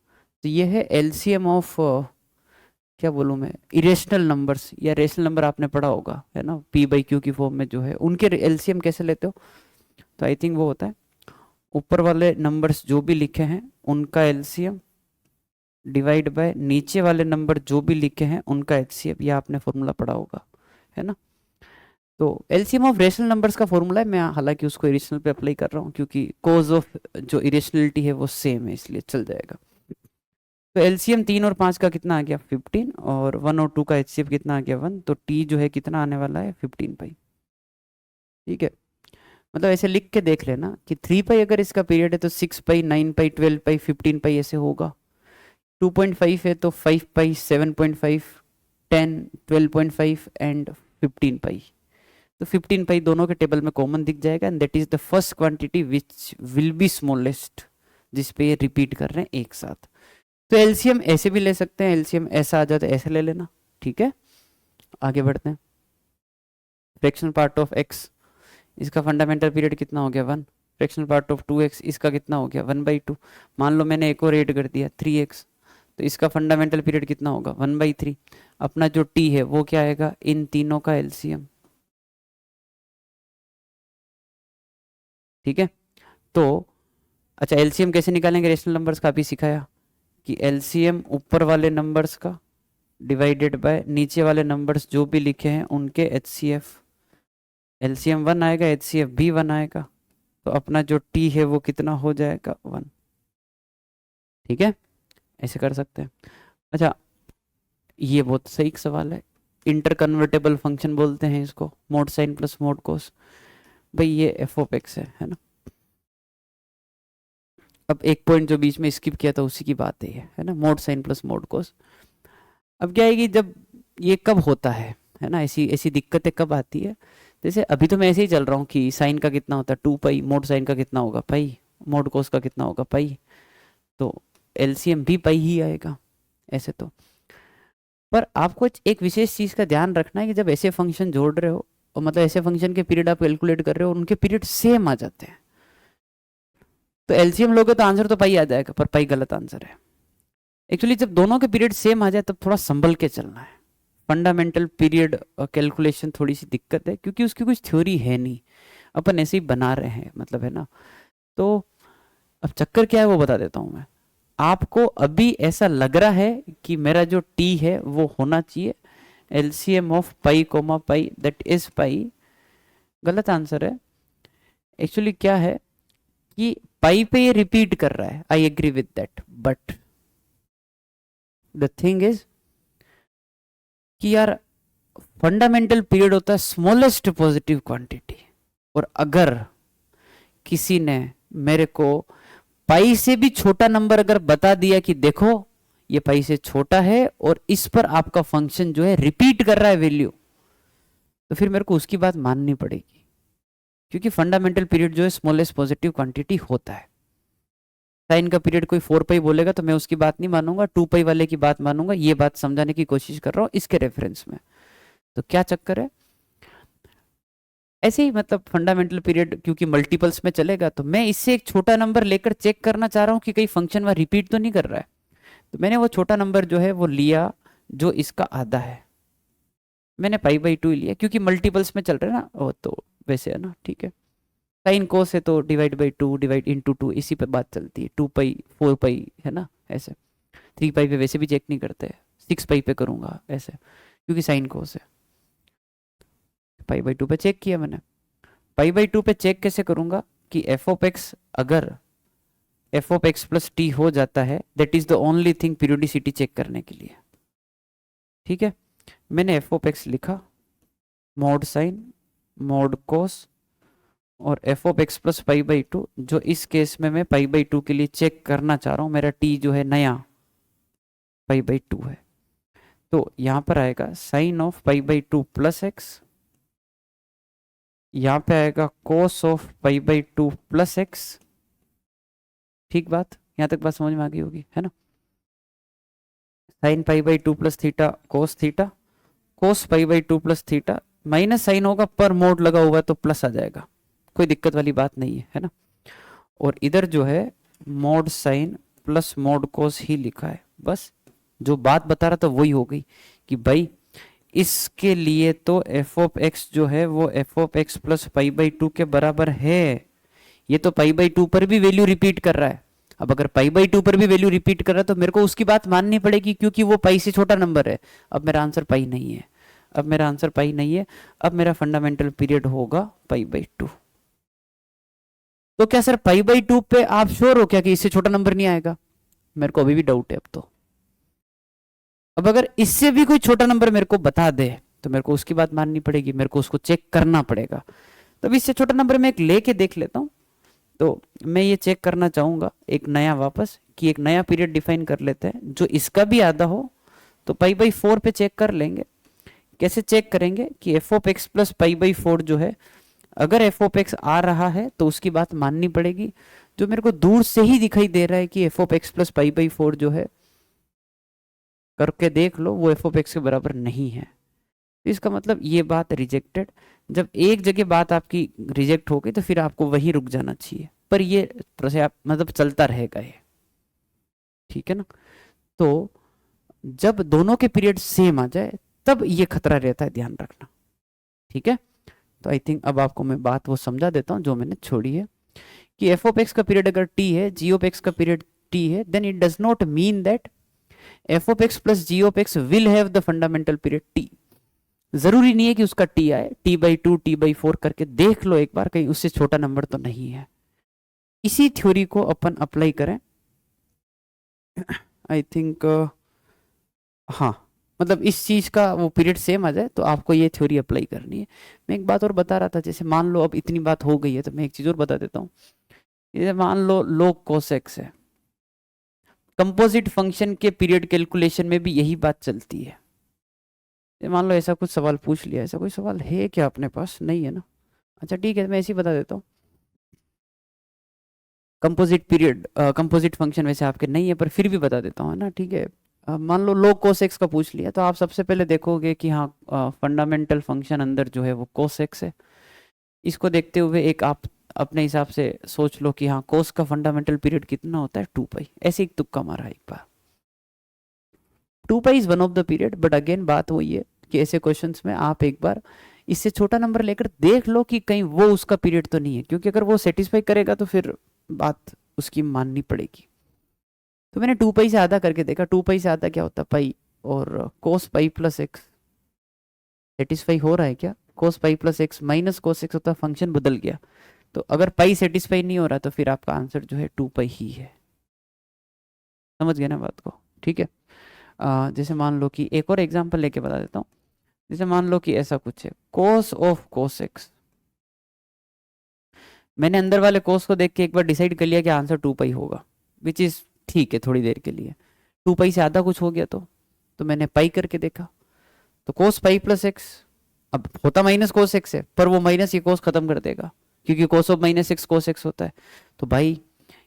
तो ये है एलसीएम ऑफ क्या बोलूँ मैं, इरेशनल नंबर्स या रेशनल नंबर आपने पढ़ा होगा, है ना, p/q की फॉर्म में जो है उनके एलसीएम कैसे लेते हो। तो आई थिंक वो होता है ऊपर वाले नंबर्स जो भी लिखे हैं उनका एलसीएम डिवाइड बाय नीचे वाले नंबर जो भी लिखे हैं उनका एचसीएफ, ये आपने फॉर्मूला पढ़ा होगा, है ना। तो एलसीएम ऑफ रेशनल नंबर्स का फॉर्मूला है, मैं हालांकि उसको इरेशनल पे अप्लाई कर रहा हूँ क्योंकि कोज ऑफ जो इरेशनलिटी है वो सेम है, इसलिए चल जाएगा। तो एलसीएम 3 और 5 का कितना आ गया 15, और 1 और 2 का एचसीएफ कितना आ गया 1, तो टी जो है कितना आने वाला है 15π, ठीक है। मतलब ऐसे लिख के देख लेना कि 3π अगर इसका पीरियड है तो 6π, 9π, 12π, 15π ऐसे होगा। 2.5 है तो 5π, 7.5, 10, 12.5 एंड 15π। तो 15π दोनों के टेबल में कॉमन दिख जाएगा, and that is the first quantity which will be smallest, जिस पे ये रिपीट कर रहे हैं एक साथ। तो एलसीएम ऐसे भी ले सकते हैं, एलसीएम ऐसा आ जाता है ऐसे ले लेना, ठीक है। आगे बढ़ते हैं, फ्रैक्शनल पार्ट ऑफ एक्स, इसका फंडामेंटल पीरियड कितना हो गया 1। फ्रैक्शनल पार्ट ऑफ 2x, इसका कितना हो गया 1/2। मान लो मैंने एक और ऐड कर दिया 3x, तो इसका फंडामेंटल पीरियड कितना होगा 1/3। अपना जो t है वो क्या आएगा, इन तीनों का एलसीएम, ठीक है। तो अच्छा, एलसीएम कैसे निकालेंगे रेशनल नंबर्स का अभी सिखाया कि एलसीएम ऊपर वाले नंबर्स का डिवाइडेड बाय नीचे वाले नंबर्स जो भी लिखे हैं उनके एचसीएफ। एलसीएम 1 आएगा, एचसीएफ भी 1 आएगा, तो अपना जो टी है वो कितना हो जाएगा 1। ठीक है, ऐसे कर सकते हैं। अच्छा, ये बहुत सही सवाल है। इंटर कन्वर्टेबल फंक्शन बोलते हैं इसको, मोड साइन प्लस मोड कोस। भाई ये एफ ऑफ एक्स है ना। अब एक पॉइंट जो बीच में स्किप किया था उसी की बात है ना, मोड साइन प्लस मोड कोस। अब क्या है कि जब ये कब होता है ना, ऐसी ऐसी दिक्कतें कब आती है। जैसे अभी तो मैं ऐसे ही चल रहा हूँ कि साइन का कितना होता है 2 पाई, मोड साइन का कितना होगा पाई, मोड कोस का कितना होगा पाई, तो एलसीएम भी पाई ही आएगा ऐसे तो। पर आपको एक विशेष चीज का ध्यान रखना है कि जब ऐसे फंक्शन जोड़ रहे हो और मतलब ऐसे फंक्शन के पीरियड आप कैलकुलेट कर रहे हो, उनके पीरियड सेम आ जाते हैं, तो एलसीएम लोगे तो आंसर तो पाई आ जाएगा, पर पाई गलत आंसर है। एक्चुअली जब दोनों के पीरियड सेम आ जाए तब थोड़ा संभल के चलना है। फंडामेंटल पीरियड कैलकुलेशन थोड़ी सी दिक्कत है, क्योंकि उसकी कुछ थ्योरी है नहीं, अपन ऐसे ही बना रहे हैं मतलब, है ना। तो अब चक्कर क्या है वो बता देता हूं मैं आपको। अभी ऐसा लग रहा है कि मेरा जो टी है वो होना चाहिए LCM of pi comma pi, that is pi. गलत आंसर है। एक्चुअली क्या है कि पाई पे ये रिपीट कर रहा है, I agree with that, but the thing is कि यार फंडामेंटल पीरियड होता है स्मॉलेस्ट पॉजिटिव क्वांटिटी, और अगर किसी ने मेरे को पाई से भी छोटा नंबर अगर बता दिया कि देखो ये पाई से छोटा है और इस पर आपका फंक्शन जो है रिपीट कर रहा है वैल्यू, तो फिर मेरे को उसकी बात माननी पड़ेगी, क्योंकि फंडामेंटल पीरियड जो है स्मॉलेस्ट पॉजिटिव क्वांटिटी होता है। साइन का पीरियड कोई 4 पाई बोलेगा तो मैं उसकी बात नहीं मानूंगा, 2 पाई वाले की बात मानूंगा। ये बात समझाने की कोशिश कर रहा हूं इसके रेफरेंस में। तो क्या चक्कर है, ऐसे ही मतलब फंडामेंटल पीरियड क्योंकि मल्टीपल्स में चलेगा, तो मैं इससे एक छोटा नंबर लेकर चेक करना चाह रहा हूं कि कहीं फंक्शन वहां रिपीट तो नहीं कर रहा है। तो मैंने वो छोटा नंबर जो है वो लिया जो इसका आधा है, मैंने पाई बाई 2 लिया, क्योंकि मल्टीपल्स में चल रहे हैं ना वो, तो वैसे है ना। ठीक है, साइन कोस है तो डिवाइड बाई 2, डिवाइड इंटू 2, इसी पे बात चलती है। 2 पाई 4 पाई है ना ऐसे। 3 पाई पे वैसे भी चेक नहीं करते, 6 पाई पे करूंगा ऐसे, क्योंकि साइन कोस है। पाई बाई 2 पे चेक किया मैंने। पाई बाई 2 पे चेक कैसे करूंगा कि एफ ऑफ एक्स अगर f of x plus t हो जाता है, that is the only thing periodicity check करने के लिए। ठीक है, मैंने एफ ऑफ एक्स लिखा, मोड साइन मोड कोस और f of x plus pi by 2, जो इस केस में मैं पाई बाई 2 के लिए चेक करना चाह रहा हूं। मेरा टी जो है नया पाई बाई 2 है, तो यहां पर आएगा sine of pi by 2 plus x, यहाँ पे आएगा cos of pi by 2 plus x. ठीक बात, यहाँ तक बात समझ में आ गई होगी है ना। Sine pi by 2 plus theta cos theta, cos pi by 2 plus theta, minus sine होगा पर मोड लगा हुआ है तो प्लस आ जाएगा, कोई दिक्कत वाली बात नहीं है ना। और इधर जो है मोड साइन प्लस मोड कोस ही लिखा है, बस जो बात बता रहा था वही हो गई कि भाई इसके लिए तो एफ ऑफ एक्स जो है वो F of x plus pi by 2 के बराबर है। ये तो पाई बाई 2 पर भी वैल्यू रिपीट कर रहा है। अब अगर पाई बाई 2 पर भी वैल्यू रिपीट कर रहा है तो मेरे को उसकी बात माननी पड़ेगी, क्योंकि वो पाई से छोटा नंबर है। अब मेरा आंसर पाई नहीं है, अब मेरा आंसर पाई नहीं है, अब मेरा फंडामेंटल पीरियड होगा पाई बाई 2। तो क्या सर पाई बाई 2 पे आप श्योर हो क्या कि इससे छोटा नंबर नहीं आएगा? मेरे को अभी भी डाउट है अब तो। अब अगर इससे भी कोई छोटा नंबर मेरे को बता दे तो मेरे को उसकी बात माननी पड़ेगी, मेरे को उसको चेक करना पड़ेगा। तब इससे छोटा नंबर मैं एक लेके देख लेता हूं। तो मैं ये चेक करना चाहूंगा एक नया वापस कि एक नया पीरियड डिफाइन कर लेते हैं जो इसका भी आधा हो। तो पाई बाई 4 पे चेक कर लेंगे। कैसे चेक करेंगे कि f of x plus pi by 4 जो है, अगर एफ ऑफ एक्स आ रहा है तो उसकी बात माननी पड़ेगी। जो मेरे को दूर से ही दिखाई दे रहा है कि f of x plus pi by 4 जो है, करके देख लो, वो एफ ऑफ एक्स के बराबर नहीं है। तो इसका मतलब ये बात रिजेक्टेड। जब एक जगह बात आपकी रिजेक्ट हो गई तो फिर आपको वहीं रुक जाना चाहिए, पर ये आप मतलब चलता रहेगा ये, ठीक है ना। तो जब दोनों के पीरियड सेम आ जाए तब ये खतरा रहता है, ध्यान रखना, ठीक है। तो आई थिंक अब आपको मैं बात वो समझा देता हूं जो मैंने छोड़ी है। कि एफ ऑफ एक्स का पीरियड अगर टी है, जी ऑफ एक्स का पीरियड टी है, then it does not mean that f of x plus g of x will have the fundamental period t. जरूरी नहीं है कि उसका टी आए, t/2 t/4 करके देख लो एक बार, कहीं उससे छोटा नंबर तो नहीं है। इसी थ्योरी को अपन अप्लाई करें, आई थिंक हाँ, मतलब इस चीज का वो पीरियड सेम आ जाए तो आपको ये थ्योरी अप्लाई करनी है। मैं एक बात और बता रहा था, जैसे मान लो अब इतनी बात हो गई है तो मैं एक चीज और बता देता हूँ। जैसे मान लो log cos x है, कंपोजिट फंक्शन के पीरियड कैलकुलेशन में भी यही बात चलती है। मान लो ऐसा कुछ सवाल पूछ लिया, ऐसा कोई सवाल है क्या अपने पास? नहीं है ना? अच्छा ठीक है, मैं ऐसे ही बता देता हूँ। कंपोजिट पीरियड, कंपोजिट फंक्शन वैसे आपके नहीं है पर फिर भी बता देता हूँ, है ना? ठीक है, मान लो log cos x का पूछ लिया तो आप सबसे पहले देखोगे कि हाँ फंडामेंटल फंक्शन अंदर जो है वो cos x है। इसको देखते हुए एक आप अपने हिसाब से सोच लो कि हाँ cos का फंडामेंटल पीरियड कितना होता है, 2π। ऐसे एक तुक्का मारा एक बार। 2π is one of the period, but again बात वही है कि ऐसे क्वेश्चंस में आप एक बार इससे छोटा नंबर लेकर देख लो कि कहीं वो उसका पीरियड तो नहीं है, क्योंकि अगर वो सेटिस्फाई करेगा तो फिर बात उसकी माननी पड़ेगी। तो मैंने 2π से आधा करके देखा, 2π से आधा क्या होता है पाई, और cos pi plus x satisfy हो रहा है क्या? cos pi plus x minus cos x होता है, फंक्शन बदल गया। तो अगर पाई सेटिस्फाई नहीं हो रहा तो फिर आपका आंसर जो है 2π ही है। समझ गए ना बात को? ठीक है। जैसे मान लो कि एक और एग्जांपल लेके बता देता हूँ। जैसे मान लो कि ऐसा कुछ है, cos ऑफ cos x। मैंने अंदर वाले cos को देख के एक बार डिसाइड कर लिया कि आंसर 2π होगा, विच इज ठीक है थोड़ी देर के लिए। 2π से आधा कुछ हो गया तो मैंने पाई करके देखा, तो cos पाई प्लस एक्स, अब होता माइनस cos x है पर वो माइनस ये cos खत्म कर देगा, क्योंकि cos of minus x cos x होता है। तो भाई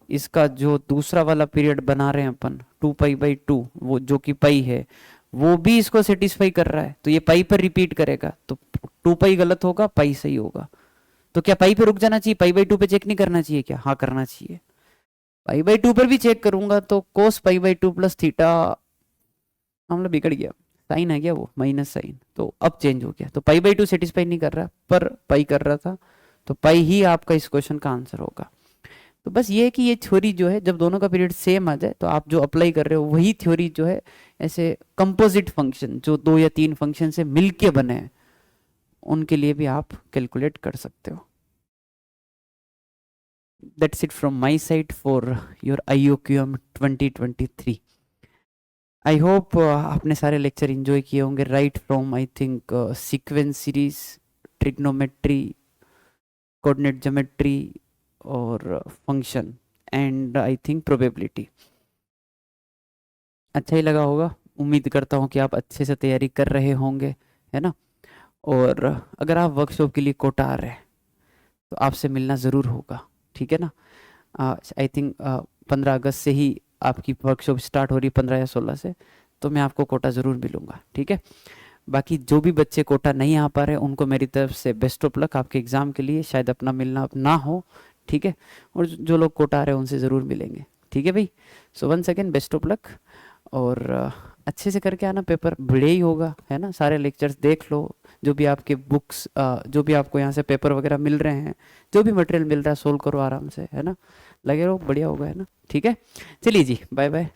इसका जो दूसरा वाला पीरियड बना रहे हैं अपन 2π/2, वो जो कि पाई है, वो भी इसको सेटिस्फाई कर रहा है, तो ये पाई पर रिपीट करेगा, तो 2π गलत होगा, पाई सही होगा। तो क्या पाई पे रुक जाना चाहिए, π/2 पे चेक नहीं करना चाहिए क्या? हाँ करना चाहिए। π/2 पर भी चेक करूंगा तो cos π/2 प्लस थीटा, मामला बिगड़ गया, साइन आ गया वो माइनस साइन, तो अब चेंज हो गया। तो π/2 सेटिस्फाई नहीं कर रहा पर पाई कर रहा था, तो पाई ही आपका इस क्वेश्चन का आंसर होगा। तो बस ये है कि ये थ्योरी जो है जब दोनों का पीरियड सेम आ जाए तो आप जो अप्लाई कर रहे हो वही थ्योरी जो है ऐसे कंपोजिट फंक्शन जो 2 या 3 फंक्शन से मिलके बने हैं उनके लिए भी आप कैलकुलेट कर सकते हो। That's it from my side for your IOQM 2023। I hope आपने सारे लेक्चर एंजॉय किए होंगे, right from I think sequence series, trigonometry, coordinate geometry और function and I think probability. अच्छा ही लगा होगा, उम्मीद करता हूँ कि आप अच्छे से तैयारी कर रहे होंगे, है ना? और अगर आप वर्कशॉप के लिए कोटा आ रहे हैं तो आपसे मिलना ज़रूर होगा, ठीक है ना? आई थिंक 15 अगस्त से ही आपकी वर्कशॉप स्टार्ट हो रही है, 15 या 16 से, तो मैं आपको कोटा ज़रूर मिलूँगा, ठीक है? बाकी जो भी बच्चे कोटा नहीं आ पा रहे उनको मेरी तरफ से बेस्ट ऑफ लक आपके एग्ज़ाम के लिए, शायद अपना मिलना ना हो, ठीक है? और जो लोग कोटा आ रहे हैं उनसे ज़रूर मिलेंगे, ठीक है भाई? So one second best of luck, और अच्छे से करके आना, पेपर भिड़े ही होगा, है ना? सारे लेक्चर्स देख लो, जो भी आपके बुक्स, जो भी आपको यहाँ से पेपर वगैरह मिल रहे हैं, जो भी मटेरियल मिल रहा है सोल्व करो आराम से, है ना? लगे रहो, बढ़िया होगा, है ना? ठीक है, चलिए जी, बाय बाय।